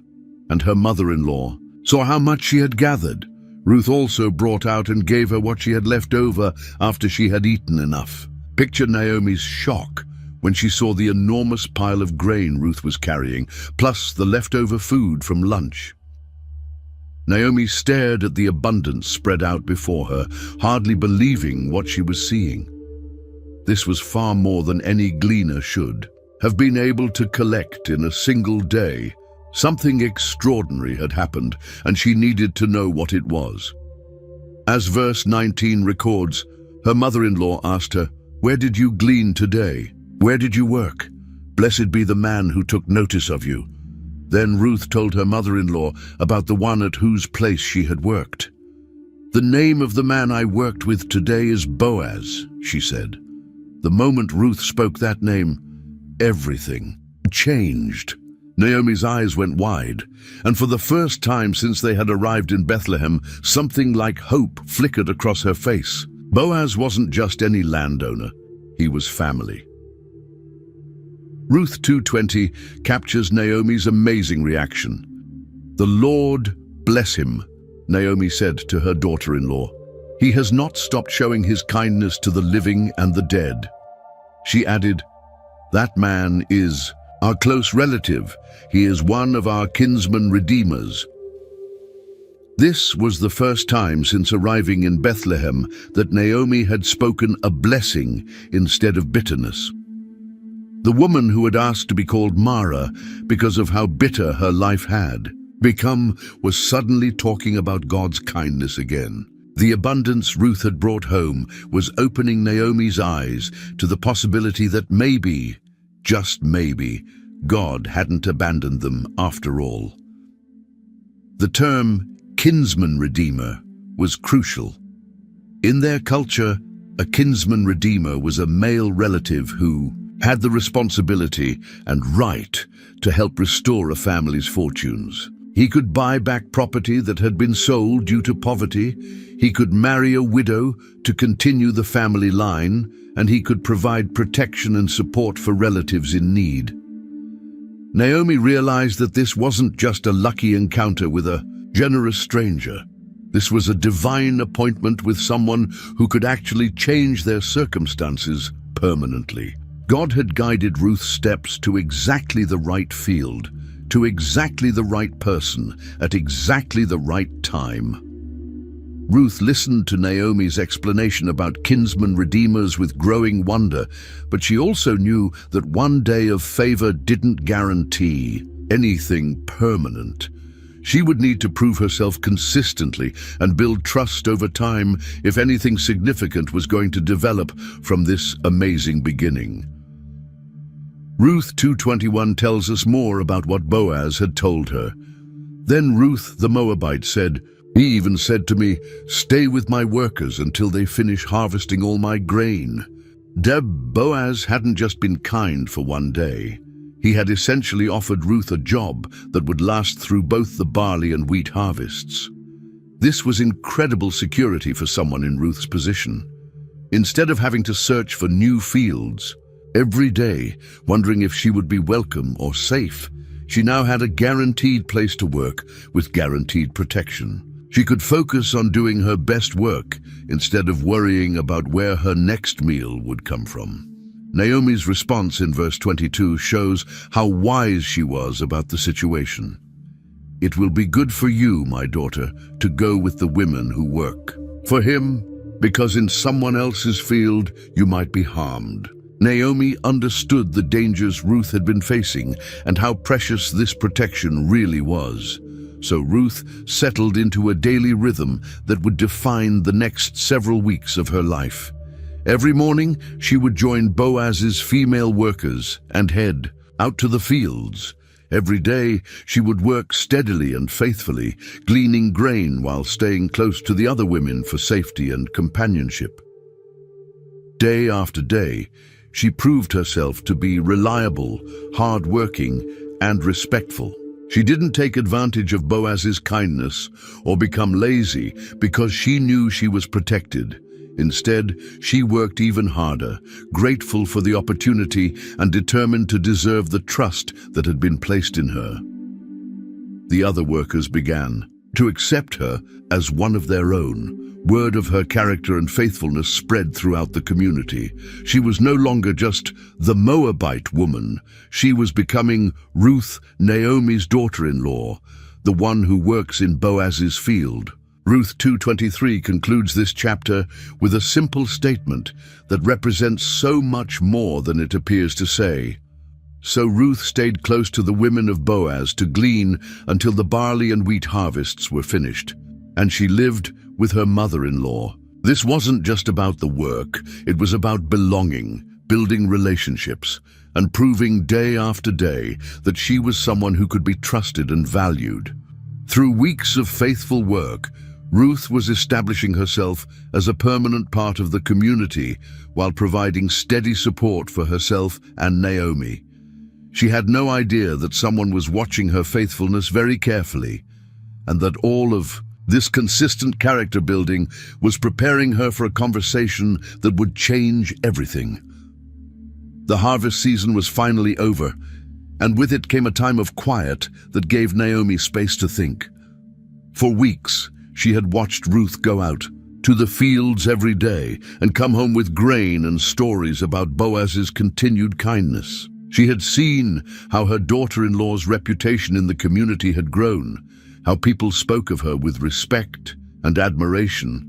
and her mother-in-law saw how much she had gathered. Ruth also brought out and gave her what she had left over after she had eaten enough. Picture Naomi's shock when she saw the enormous pile of grain Ruth was carrying, plus the leftover food from lunch. Naomi stared at the abundance spread out before her, hardly believing what she was seeing. This was far more than any gleaner should have been able to collect in a single day. Something extraordinary had happened, and she needed to know what it was. As verse 19 records, her mother-in-law asked her, "Where did you glean today? Where did you work? Blessed be the man who took notice of you." Then Ruth told her mother-in-law about the one at whose place she had worked. "The name of the man I worked with today is Boaz," she said. The moment Ruth spoke that name, everything changed. Naomi's eyes went wide, and for the first time since they had arrived in Bethlehem, something like hope flickered across her face. Boaz wasn't just any landowner, he was family. Ruth 2:20 captures Naomi's amazing reaction. "The Lord bless him," Naomi said to her daughter-in-law. "He has not stopped showing his kindness to the living and the dead." She added, "That man is our close relative. He is one of our kinsman redeemers." This was the first time since arriving in Bethlehem that Naomi had spoken a blessing instead of bitterness. The woman who had asked to be called Mara because of how bitter her life had become was suddenly talking about God's kindness again. The abundance Ruth had brought home was opening Naomi's eyes to the possibility that maybe, just maybe, God hadn't abandoned them after all. The term kinsman redeemer was crucial. In their culture, a kinsman redeemer was a male relative who had the responsibility and right to help restore a family's fortunes. He could buy back property that had been sold due to poverty, he could marry a widow to continue the family line, and he could provide protection and support for relatives in need. Naomi realized that this wasn't just a lucky encounter with a generous stranger. This was a divine appointment with someone who could actually change their circumstances permanently. God had guided Ruth's steps to exactly the right field, to exactly the right person, at exactly the right time. Ruth listened to Naomi's explanation about kinsman redeemers with growing wonder, but she also knew that one day of favor didn't guarantee anything permanent. She would need to prove herself consistently and build trust over time if anything significant was going to develop from this amazing beginning. Ruth 2:21 tells us more about what Boaz had told her. Then Ruth the Moabite said, "He even said to me, 'Stay with my workers until they finish harvesting all my grain.'" Boaz hadn't just been kind for one day. He had essentially offered Ruth a job that would last through both the barley and wheat harvests. This was incredible security for someone in Ruth's position. Instead of having to search for new fields every day, wondering if she would be welcome or safe, she now had a guaranteed place to work with guaranteed protection. She could focus on doing her best work instead of worrying about where her next meal would come from. Naomi's response in verse 22 shows how wise she was about the situation. "It will be good for you, my daughter, to go with the women who work for him, because in someone else's field you might be harmed." Naomi understood the dangers Ruth had been facing and how precious this protection really was. So Ruth settled into a daily rhythm that would define the next several weeks of her life. Every morning, she would join Boaz's female workers and head out to the fields. Every day, she would work steadily and faithfully, gleaning grain while staying close to the other women for safety and companionship. Day after day, She proved herself to be reliable, hard-working, and respectful. She didn't take advantage of Boaz's kindness or become lazy because she knew she was protected. Instead, she worked even harder, grateful for the opportunity and determined to deserve the trust that had been placed in her. The other workers began to accept her as one of their own. Word of her character and faithfulness spread throughout the community. She was no longer just the Moabite woman. She was becoming Ruth, Naomi's daughter-in-law, the one who works in Boaz's field. Ruth 2:23 concludes this chapter with a simple statement that represents so much more than it appears to say. So Ruth stayed close to the women of Boaz to glean until the barley and wheat harvests were finished, and she lived with her mother-in-law. This wasn't just about the work, it was about belonging, building relationships, and proving day after day that she was someone who could be trusted and valued. Through weeks of faithful work, Ruth was establishing herself as a permanent part of the community while providing steady support for herself and Naomi. She had no idea that someone was watching her faithfulness very carefully, and that all of this consistent character building was preparing her for a conversation that would change everything. The harvest season was finally over, and with it came a time of quiet that gave Naomi space to think. For weeks, she had watched Ruth go out to the fields every day and come home with grain and stories about Boaz's continued kindness. She had seen how her daughter-in-law's reputation in the community had grown, how people spoke of her with respect and admiration.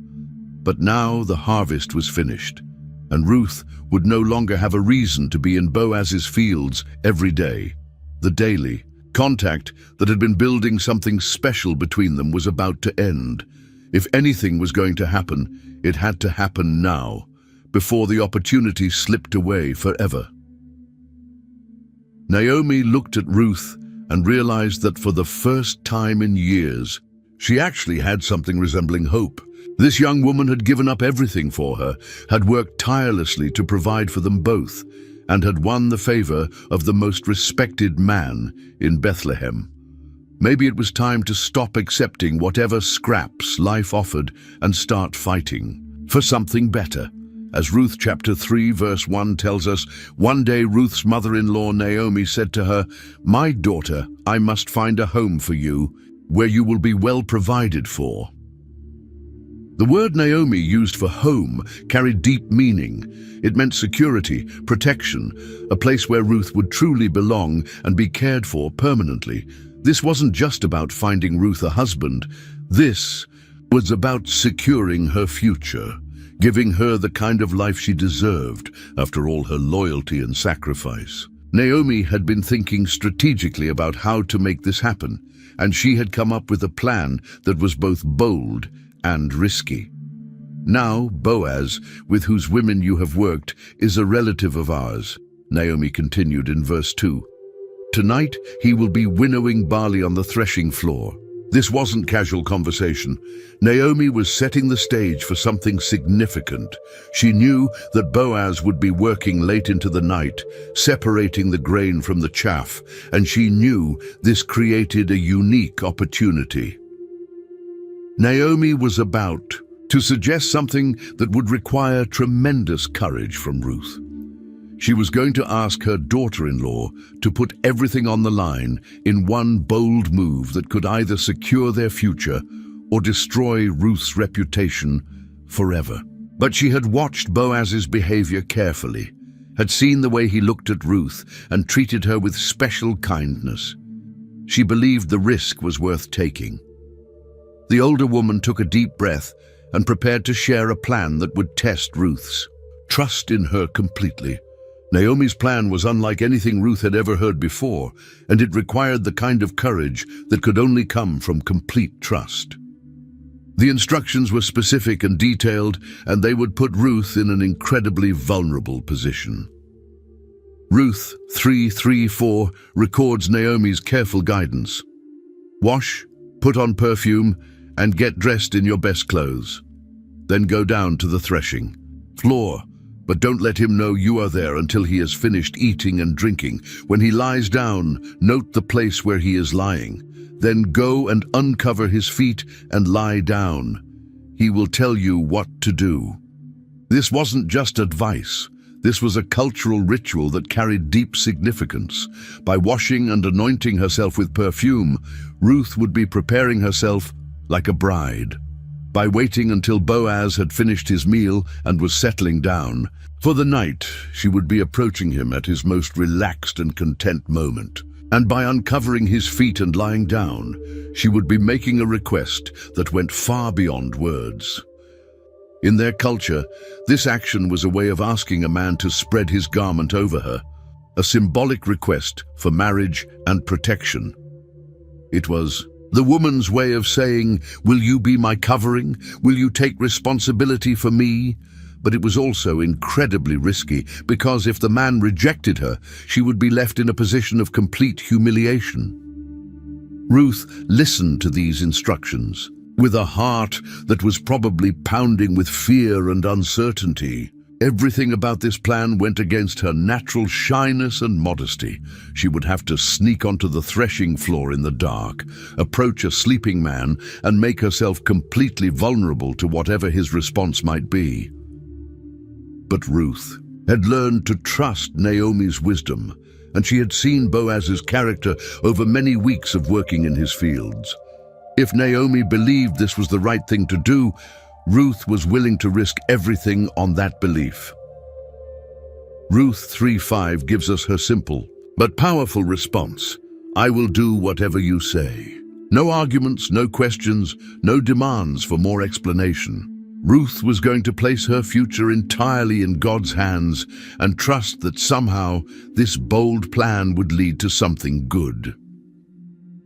But now the harvest was finished, and Ruth would no longer have a reason to be in Boaz's fields every day. The daily contact that had been building something special between them was about to end. If anything was going to happen, it had to happen now, before the opportunity slipped away forever. Naomi looked at Ruth and realized that for the first time in years, she actually had something resembling hope. This young woman had given up everything for her, had worked tirelessly to provide for them both, and had won the favor of the most respected man in Bethlehem. Maybe it was time to stop accepting whatever scraps life offered and start fighting for something better. As Ruth chapter 3 verse 1 tells us, one day Ruth's mother-in-law Naomi said to her, "My daughter, I must find a home for you, where you will be well provided for." The word Naomi used for home carried deep meaning. It meant security, protection, a place where Ruth would truly belong and be cared for permanently. This wasn't just about finding Ruth a husband. This was about securing her future, giving her the kind of life she deserved after all her loyalty and sacrifice. Naomi had been thinking strategically about how to make this happen, and she had come up with a plan that was both bold and risky. Now, Boaz, with whose women you have worked, is a relative of ours, Naomi continued in verse 2. Tonight, he will be winnowing barley on the threshing floor. This wasn't casual conversation. Naomi was setting the stage for something significant. She knew that Boaz would be working late into the night, separating the grain from the chaff, and she knew this created a unique opportunity. Naomi was about to suggest something that would require tremendous courage from Ruth. She was going to ask her daughter-in-law to put everything on the line in one bold move that could either secure their future or destroy Ruth's reputation forever. But she had watched Boaz's behavior carefully, had seen the way he looked at Ruth and treated her with special kindness. She believed the risk was worth taking. The older woman took a deep breath and prepared to share a plan that would test Ruth's trust in her completely. Naomi's plan was unlike anything Ruth had ever heard before, and it required the kind of courage that could only come from complete trust. The instructions were specific and detailed, and they would put Ruth in an incredibly vulnerable position. Ruth 3:3-4 records Naomi's careful guidance. Wash, put on perfume, and get dressed in your best clothes. Then go down to the threshing floor. But don't let him know you are there until he has finished eating and drinking. When he lies down, note the place where he is lying. Then go and uncover his feet and lie down. He will tell you what to do." This wasn't just advice. This was a cultural ritual that carried deep significance. By washing and anointing herself with perfume, Ruth would be preparing herself like a bride. By waiting until Boaz had finished his meal and was settling down, for the night she would be approaching him at his most relaxed and content moment. And by uncovering his feet and lying down, she would be making a request that went far beyond words. In their culture, this action was a way of asking a man to spread his garment over her, a symbolic request for marriage and protection. It was the woman's way of saying, "Will you be my covering? Will you take responsibility for me?" But it was also incredibly risky, because if the man rejected her, she would be left in a position of complete humiliation. Ruth listened to these instructions with a heart that was probably pounding with fear and uncertainty. Everything about this plan went against her natural shyness and modesty. She would have to sneak onto the threshing floor in the dark, approach a sleeping man, and make herself completely vulnerable to whatever his response might be. But Ruth had learned to trust Naomi's wisdom, and she had seen Boaz's character over many weeks of working in his fields. If Naomi believed this was the right thing to do, Ruth was willing to risk everything on that belief. Ruth 3:5 gives us her simple but powerful response: "I will do whatever you say." No arguments, no questions, no demands for more explanation. Ruth was going to place her future entirely in God's hands and trust that somehow this bold plan would lead to something good.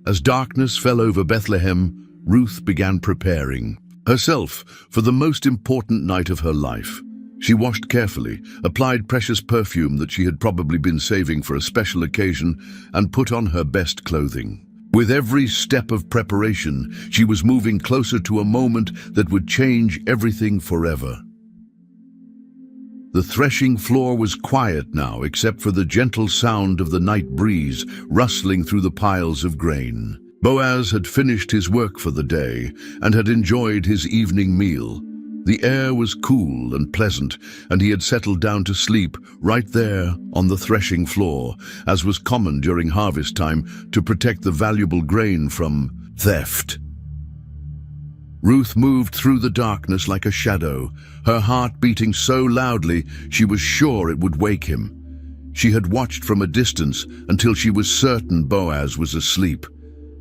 As darkness fell over Bethlehem, Ruth began preparing herself for the most important night of her life. She washed carefully, applied precious perfume that she had probably been saving for a special occasion, and put on her best clothing. With every step of preparation, she was moving closer to a moment that would change everything forever. The threshing floor was quiet now, except for the gentle sound of the night breeze rustling through the piles of grain. Boaz had finished his work for the day and had enjoyed his evening meal. The air was cool and pleasant, and he had settled down to sleep right there on the threshing floor, as was common during harvest time, to protect the valuable grain from theft. Ruth moved through the darkness like a shadow, her heart beating so loudly she was sure it would wake him. She had watched from a distance until she was certain Boaz was asleep,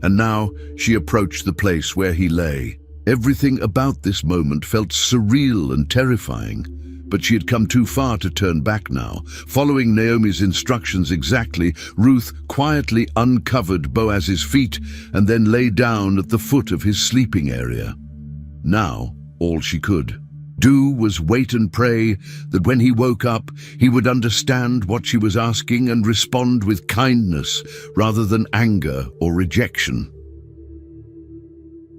and now she approached the place where he lay. Everything about this moment felt surreal and terrifying, but she had come too far to turn back now. Following Naomi's instructions exactly, Ruth quietly uncovered Boaz's feet and then lay down at the foot of his sleeping area. Now, all she could do was wait and pray that when he woke up, he would understand what she was asking and respond with kindness rather than anger or rejection.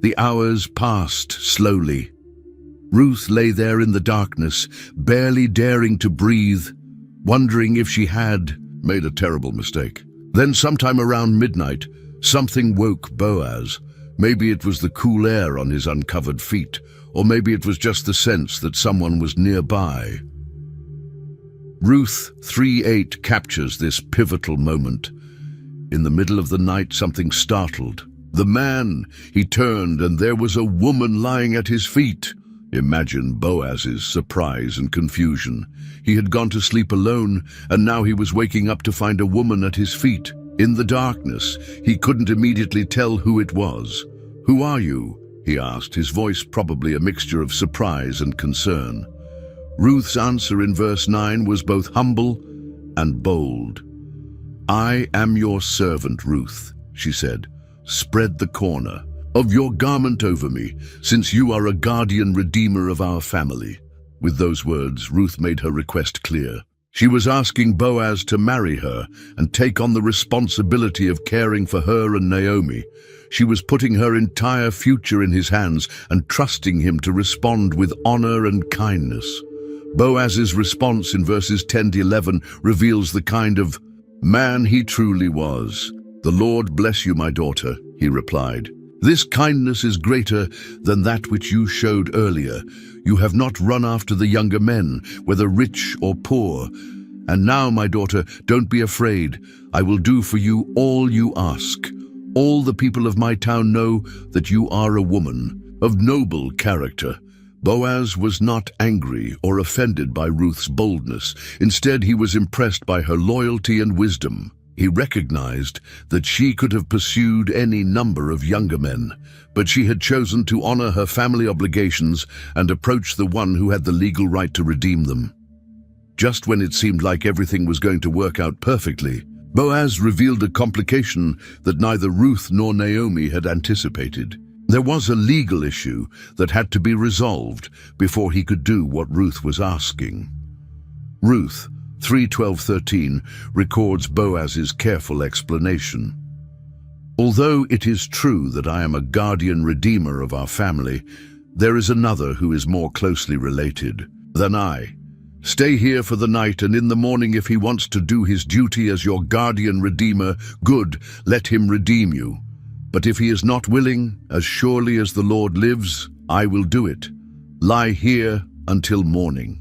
The hours passed slowly. Ruth lay there in the darkness, barely daring to breathe, wondering if she had made a terrible mistake. Then sometime around midnight, something woke Boaz. Maybe it was the cool air on his uncovered feet, or maybe it was just the sense that someone was nearby. Ruth 3:8 captures this pivotal moment. In the middle of the night, something startled the man. He turned, and there was a woman lying at his feet. Imagine Boaz's surprise and confusion. He had gone to sleep alone, and now he was waking up to find a woman at his feet. In the darkness, he couldn't immediately tell who it was. "Who are you?" he asked, his voice probably a mixture of surprise and concern. Ruth's answer in verse 9 was both humble and bold. "I am your servant, Ruth," she said. "Spread the corner of your garment over me, since you are a guardian redeemer of our family." With those words, Ruth made her request clear. She was asking Boaz to marry her and take on the responsibility of caring for her and Naomi. She was putting her entire future in his hands and trusting him to respond with honor and kindness. Boaz's response in verses 10 to 11 reveals the kind of man he truly was. "The Lord bless you, my daughter," he replied. "This kindness is greater than that which you showed earlier. You have not run after the younger men, whether rich or poor. And now, my daughter, don't be afraid. I will do for you all you ask. All the people of my town know that you are a woman of noble character." Boaz was not angry or offended by Ruth's boldness. Instead, he was impressed by her loyalty and wisdom. He recognized that she could have pursued any number of younger men, but she had chosen to honor her family obligations and approach the one who had the legal right to redeem them. Just when it seemed like everything was going to work out perfectly, Boaz revealed a complication that neither Ruth nor Naomi had anticipated. There was a legal issue that had to be resolved before he could do what Ruth was asking. Ruth 3:12-13 records Boaz's careful explanation. "Although it is true that I am a guardian redeemer of our family, there is another who is more closely related than I. Stay here for the night, and in the morning, if he wants to do his duty as your guardian redeemer, good, let him redeem you. But if he is not willing, as surely as the Lord lives, I will do it. Lie here until morning."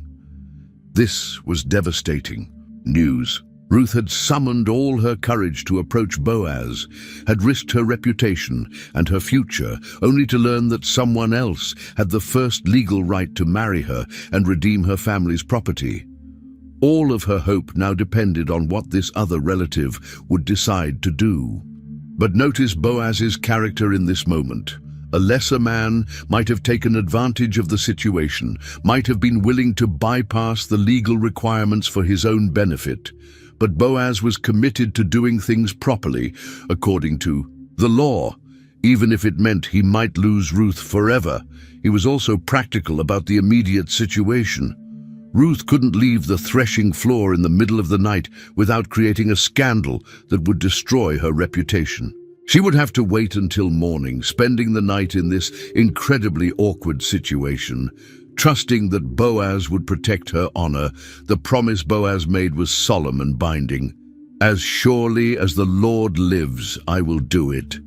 This was devastating news. Ruth had summoned all her courage to approach Boaz, had risked her reputation and her future, only to learn that someone else had the first legal right to marry her and redeem her family's property. All of her hope now depended on what this other relative would decide to do. But notice Boaz's character in this moment. A lesser man might have taken advantage of the situation, might have been willing to bypass the legal requirements for his own benefit. But Boaz was committed to doing things properly, according to the law, even if it meant he might lose Ruth forever. He was also practical about the immediate situation. Ruth couldn't leave the threshing floor in the middle of the night without creating a scandal that would destroy her reputation. She would have to wait until morning, spending the night in this incredibly awkward situation, trusting that Boaz would protect her honor. The promise Boaz made was solemn and binding. "As surely as the Lord lives, I will do it."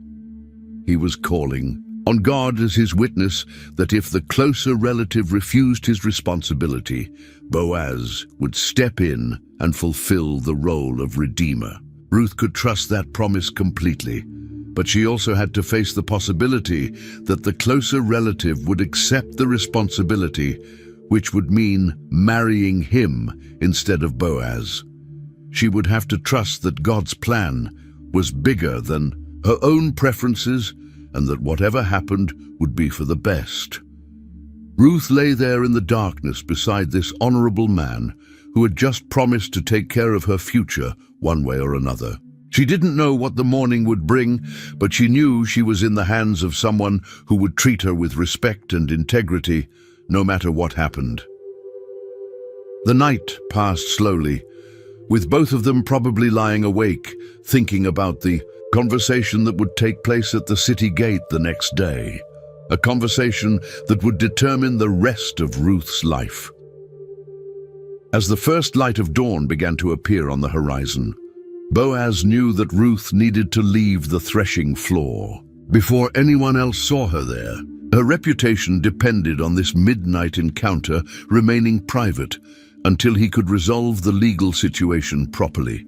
He was calling on God as his witness that if the closer relative refused his responsibility, Boaz would step in and fulfill the role of redeemer. Ruth could trust that promise completely, but she also had to face the possibility that the closer relative would accept the responsibility, which would mean marrying him instead of Boaz. She would have to trust that God's plan was bigger than her own preferences and that whatever happened would be for the best. Ruth lay there in the darkness beside this honorable man who had just promised to take care of her future one way or another. She didn't know what the morning would bring, but she knew she was in the hands of someone who would treat her with respect and integrity, no matter what happened. The night passed slowly, with both of them probably lying awake, thinking about the conversation that would take place at the city gate the next day, a conversation that would determine the rest of Ruth's life. As the first light of dawn began to appear on the horizon, Boaz knew that Ruth needed to leave the threshing floor before anyone else saw her there. Her reputation depended on this midnight encounter remaining private until he could resolve the legal situation properly.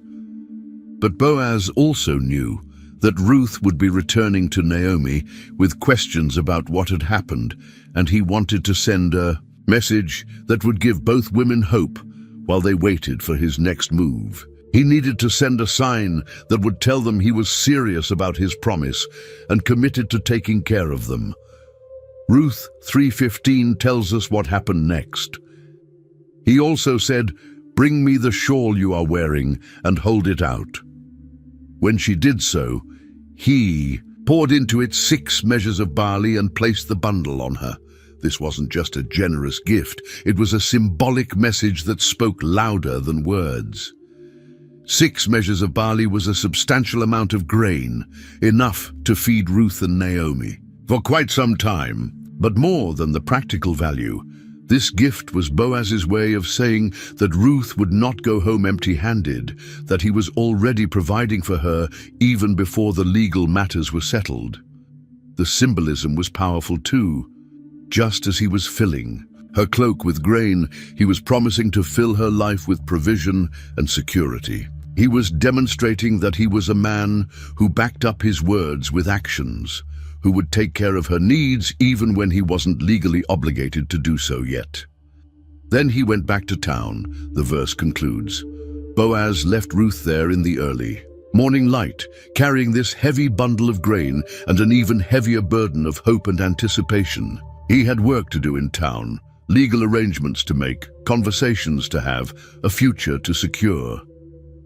But Boaz also knew that Ruth would be returning to Naomi with questions about what had happened, and he wanted to send a message that would give both women hope while they waited for his next move. He needed to send a sign that would tell them he was serious about his promise and committed to taking care of them. Ruth 3:15 tells us what happened next. He also said, "Bring me the shawl you are wearing and hold it out." When she did so, he poured into it 6 measures of barley and placed the bundle on her. This wasn't just a generous gift, it was a symbolic message that spoke louder than words. 6 measures of barley was a substantial amount of grain, enough to feed Ruth and Naomi for quite some time. But more than the practical value, This gift was Boaz's way of saying that Ruth would not go home empty-handed, that he was already providing for her even before the legal matters were settled. The symbolism was powerful too. Just as he was filling her cloak with grain, he was promising to fill her life with provision and security. He was demonstrating that he was a man who backed up his words with actions, who would take care of her needs even when he wasn't legally obligated to do so yet. Then he went back to town, the verse concludes. Boaz left Ruth there in the early morning light, carrying this heavy bundle of grain and an even heavier burden of hope and anticipation. He had work to do in town, legal arrangements to make, conversations to have, a future to secure.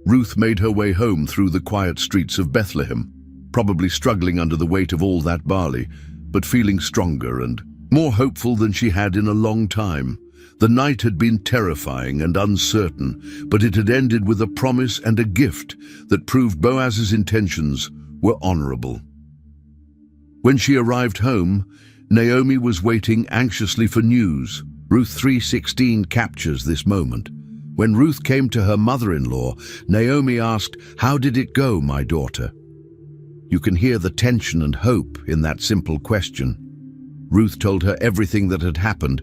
Ruth made her way home through the quiet streets of Bethlehem, probably struggling under the weight of all that barley, but feeling stronger and more hopeful than she had in a long time. The night had been terrifying and uncertain, but it had ended with a promise and a gift that proved Boaz's intentions were honorable. When she arrived home, Naomi was waiting anxiously for news. Ruth 3:16 captures this moment. When Ruth came to her mother-in-law, Naomi asked, "How did it go, my daughter?" You can hear the tension and hope in that simple question. Ruth told her everything that had happened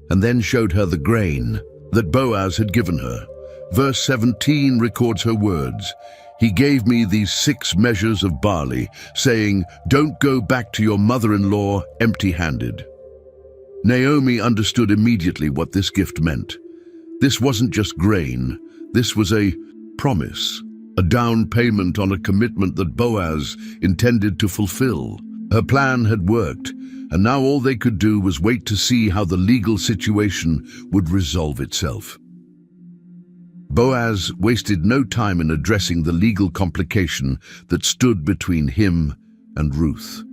and then showed her the grain that Boaz had given her. Verse 17 records her words. He gave me these 6 measures of barley, saying, "Don't go back to your mother-in-law empty-handed." Naomi understood immediately what this gift meant. This wasn't just grain, this was a promise. A down payment on a commitment that Boaz intended to fulfill. Her plan had worked, and now all they could do was wait to see how the legal situation would resolve itself. Boaz wasted no time in addressing the legal complication that stood between him and Ruth.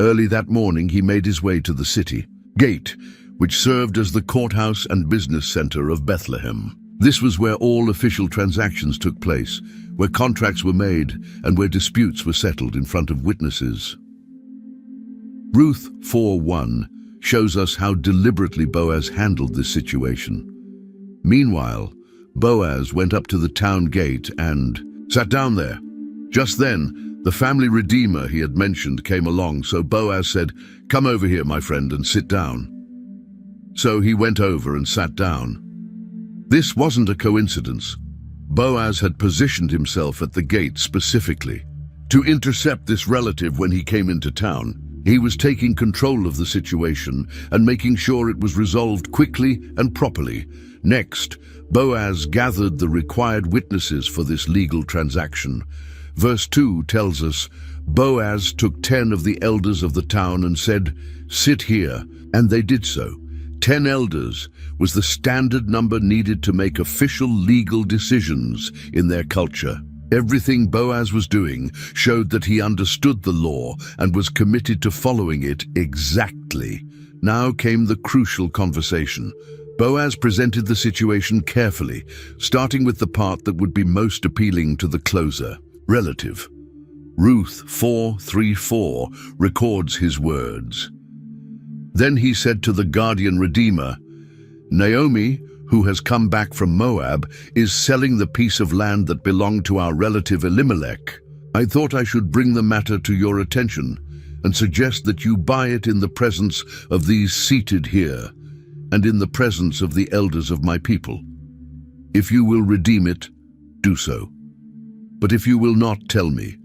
Early that morning, he made his way to the city gate, which served as the courthouse and business center of Bethlehem. This was where all official transactions took place, where contracts were made, and where disputes were settled in front of witnesses. Ruth 4:1 shows us how deliberately Boaz handled this situation. Meanwhile, Boaz went up to the town gate and sat down there. Just then, the family redeemer he had mentioned came along, so Boaz said, "Come over here, my friend, and sit down." So he went over and sat down. This wasn't a coincidence. Boaz had positioned himself at the gate specifically to intercept this relative when he came into town. He was taking control of the situation and making sure it was resolved quickly and properly. Next, Boaz gathered the required witnesses for this legal transaction. Verse 2 tells us, Boaz took 10 of the elders of the town and said, "Sit here," and they did so. 10 elders was the standard number needed to make official legal decisions in their culture. Everything Boaz was doing showed that he understood the law and was committed to following it exactly. Now came the crucial conversation. Boaz presented the situation carefully, starting with the part that would be most appealing to the closer, relative. Ruth 4:3-4 records his words. Then he said to the guardian redeemer, "Naomi, who has come back from Moab, is selling the piece of land that belonged to our relative Elimelech. I thought I should bring the matter to your attention and suggest that you buy it in the presence of these seated here and in the presence of the elders of my people. If you will redeem it, do so. But if you will not, tell me,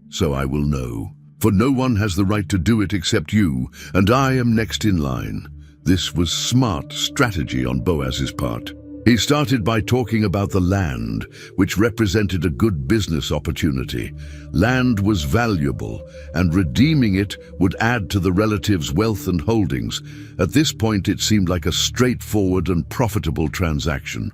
so I will know. For no one has the right to do it except you, and I am next in line." This was smart strategy on Boaz's part. He started by talking about the land, which represented a good business opportunity. Land was valuable, and redeeming it would add to the relatives' wealth and holdings. At this point, it seemed like a straightforward and profitable transaction.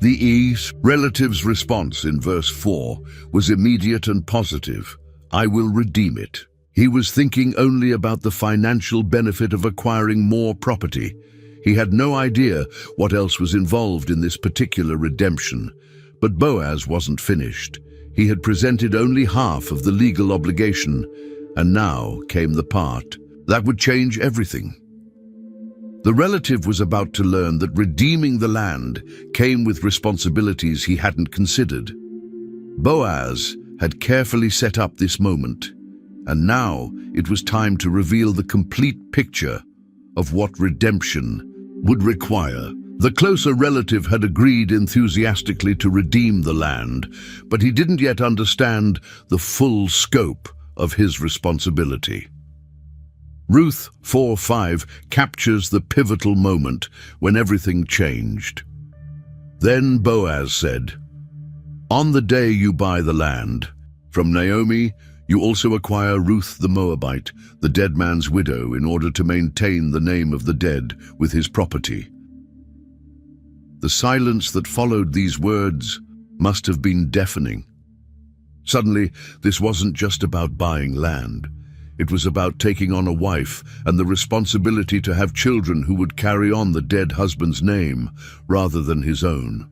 The relative's response in verse 4 was immediate and positive. "I will redeem it." He was thinking only about the financial benefit of acquiring more property. He had no idea what else was involved in this particular redemption. But Boaz wasn't finished. He had presented only half of the legal obligation, and now came the part that would change everything. The relative was about to learn that redeeming the land came with responsibilities he hadn't considered. Boaz had carefully set up this moment, and now it was time to reveal the complete picture of what redemption would require. The closer relative had agreed enthusiastically to redeem the land, but he didn't yet understand the full scope of his responsibility. Ruth 4:5 captures the pivotal moment when everything changed. Then Boaz said, "On the day you buy the land from Naomi, you also acquire Ruth the Moabite, the dead man's widow, in order to maintain the name of the dead with his property." The silence that followed these words must have been deafening. Suddenly, this wasn't just about buying land. It was about taking on a wife and the responsibility to have children who would carry on the dead husband's name rather than his own.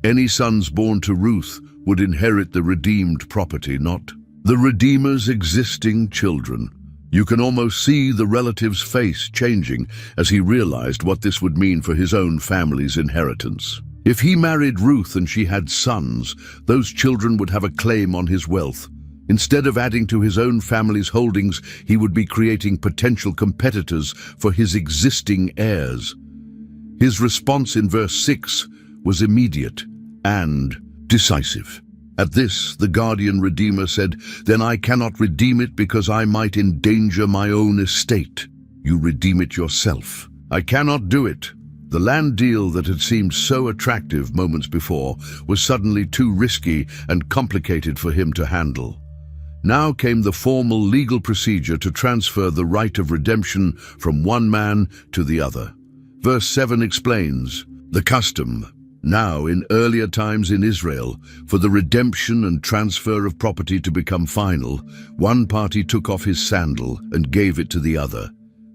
Any sons born to Ruth would inherit the redeemed property, not the Redeemer's existing children. You can almost see the relative's face changing as he realized what this would mean for his own family's inheritance. If he married Ruth and she had sons, those children would have a claim on his wealth. Instead of adding to his own family's holdings, he would be creating potential competitors for his existing heirs. His response in verse 6 was immediate and decisive. At this, the guardian redeemer said, "Then I cannot redeem it because I might endanger my own estate. You redeem it yourself." "I cannot do it." The land deal that had seemed so attractive moments before was suddenly too risky and complicated for him to handle. Now came the formal legal procedure to transfer the right of redemption from one man to the other. Verse 7 explains, "The custom, now in earlier times in Israel, for the redemption and transfer of property to become final, one party took off his sandal and gave it to the other.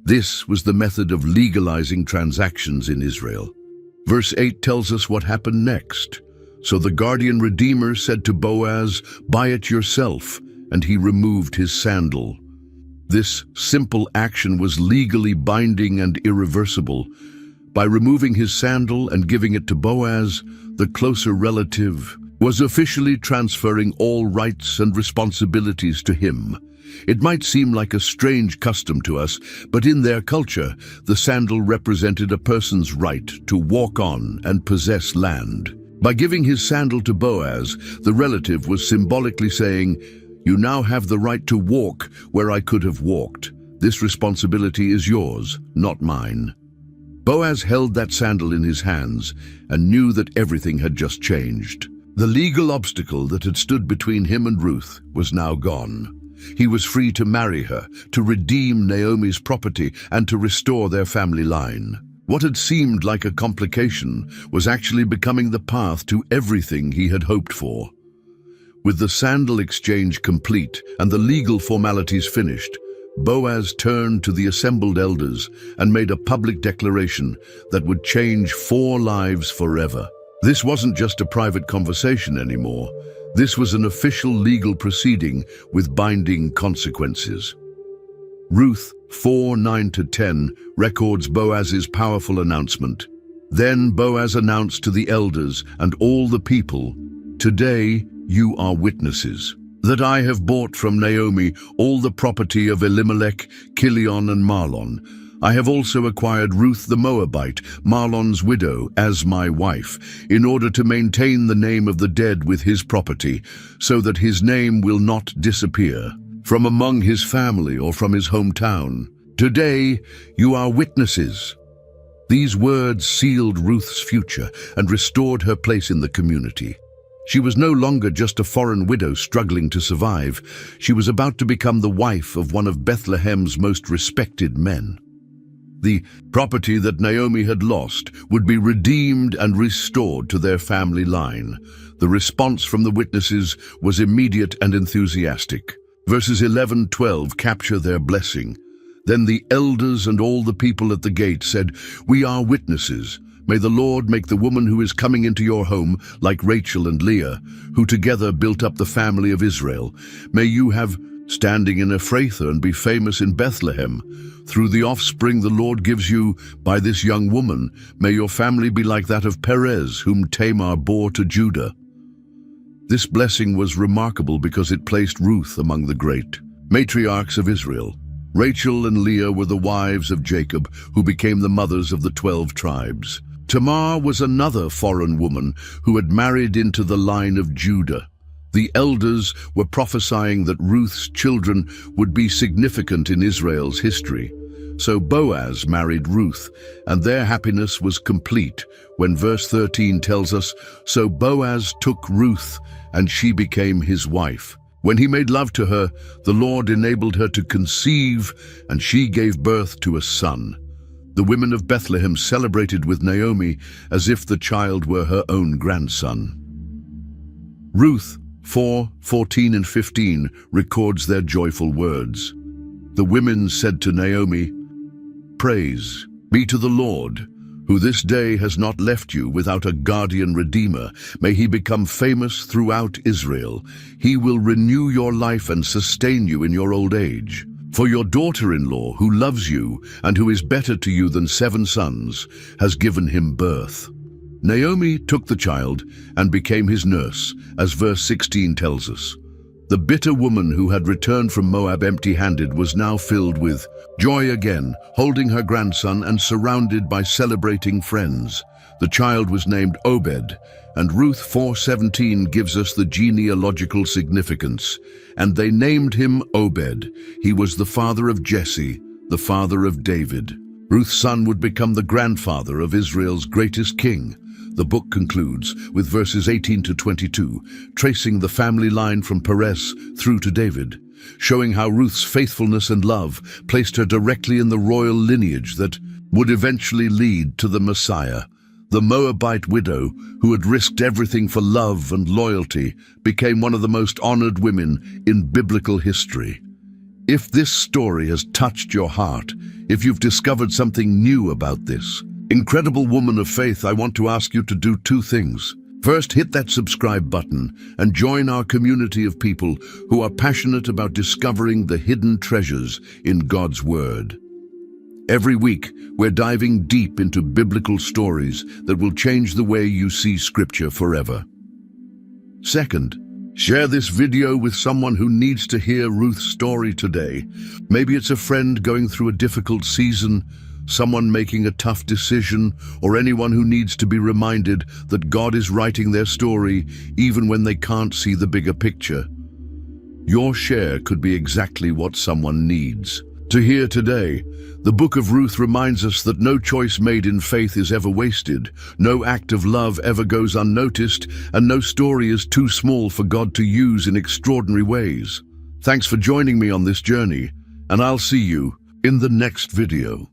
This was the method of legalizing transactions in Israel." Verse 8 tells us what happened next. "So the guardian redeemer said to Boaz, 'Buy it yourself,' and he removed his sandal." This simple action was legally binding and irreversible. By removing his sandal and giving it to Boaz, the closer relative was officially transferring all rights and responsibilities to him. It might seem like a strange custom to us, but in their culture, the sandal represented a person's right to walk on and possess land. By giving his sandal to Boaz, the relative was symbolically saying, "You now have the right to walk where I could have walked. This responsibility is yours, not mine." Boaz held that sandal in his hands and knew that everything had just changed. The legal obstacle that had stood between him and Ruth was now gone. He was free to marry her, to redeem Naomi's property, and to restore their family line. What had seemed like a complication was actually becoming the path to everything he had hoped for. With the sandal exchange complete and the legal formalities finished, Boaz turned to the assembled elders and made a public declaration that would change 4 lives forever. This wasn't just a private conversation anymore. This was an official legal proceeding with binding consequences. Ruth 4:9-10 records Boaz's powerful announcement. Then Boaz announced to the elders and all the people, "Today you are witnesses that I have bought from Naomi all the property of Elimelech, Kilion, and Mahlon. I have also acquired Ruth the Moabite, Mahlon's widow, as my wife, in order to maintain the name of the dead with his property, so that his name will not disappear from among his family or from his hometown. Today you are witnesses." These words sealed Ruth's future and restored her place in the community. She was no longer just a foreign widow struggling to survive. She was about to become the wife of one of Bethlehem's most respected men. The property that Naomi had lost would be redeemed and restored to their family line. The response from the witnesses was immediate and enthusiastic. Verses 11-12 capture their blessing. Then the elders and all the people at the gate said, "We are witnesses. May the Lord make the woman who is coming into your home like Rachel and Leah, who together built up the family of Israel. May you have standing in Ephrathah and be famous in Bethlehem. Through the offspring the Lord gives you by this young woman, may your family be like that of Perez, whom Tamar bore to Judah. This blessing was remarkable because it placed Ruth among the great matriarchs of Israel. Rachel and Leah were the wives of Jacob, who became the mothers of the 12 tribes. Tamar was another foreign woman who had married into the line of Judah. The elders were prophesying that Ruth's children would be significant in Israel's history. So Boaz married Ruth, and their happiness was complete when verse 13 tells us, "So Boaz took Ruth, and she became his wife. When he made love to her, the Lord enabled her to conceive, and she gave birth to a son." The women of Bethlehem celebrated with Naomi as if the child were her own grandson. Ruth 4:14 and 15 records their joyful words. The women said to Naomi, "Praise be to the Lord, who this day has not left you without a guardian redeemer. May he become famous throughout Israel. He will renew your life and sustain you in your old age. For your daughter-in-law, who loves you and who is better to you than 7 sons, has given him birth." Naomi took the child and became his nurse, as verse 16 tells us. The bitter woman who had returned from Moab empty-handed was now filled with joy again, holding her grandson and surrounded by celebrating friends. The child was named Obed, and Ruth 4:17 gives us the genealogical significance. And they named him Obed. He was the father of Jesse, the father of David. Ruth's son would become the grandfather of Israel's greatest king. The book concludes with verses 18 to 22, tracing the family line from Perez through to David, showing how Ruth's faithfulness and love placed her directly in the royal lineage that would eventually lead to the Messiah. The Moabite widow, who had risked everything for love and loyalty, became one of the most honored women in biblical history. If this story has touched your heart, if you've discovered something new about this incredible woman of faith, I want to ask you to do 2 things. First, hit that subscribe button and join our community of people who are passionate about discovering the hidden treasures in God's Word. Every week, we're diving deep into biblical stories that will change the way you see Scripture forever. Second, share this video with someone who needs to hear Ruth's story today. Maybe it's a friend going through a difficult season, someone making a tough decision, or anyone who needs to be reminded that God is writing their story even when they can't see the bigger picture. Your share could be exactly what someone needs to hear today. The book of Ruth reminds us that no choice made in faith is ever wasted, no act of love ever goes unnoticed, and no story is too small for God to use in extraordinary ways. Thanks for joining me on this journey, and I'll see you in the next video.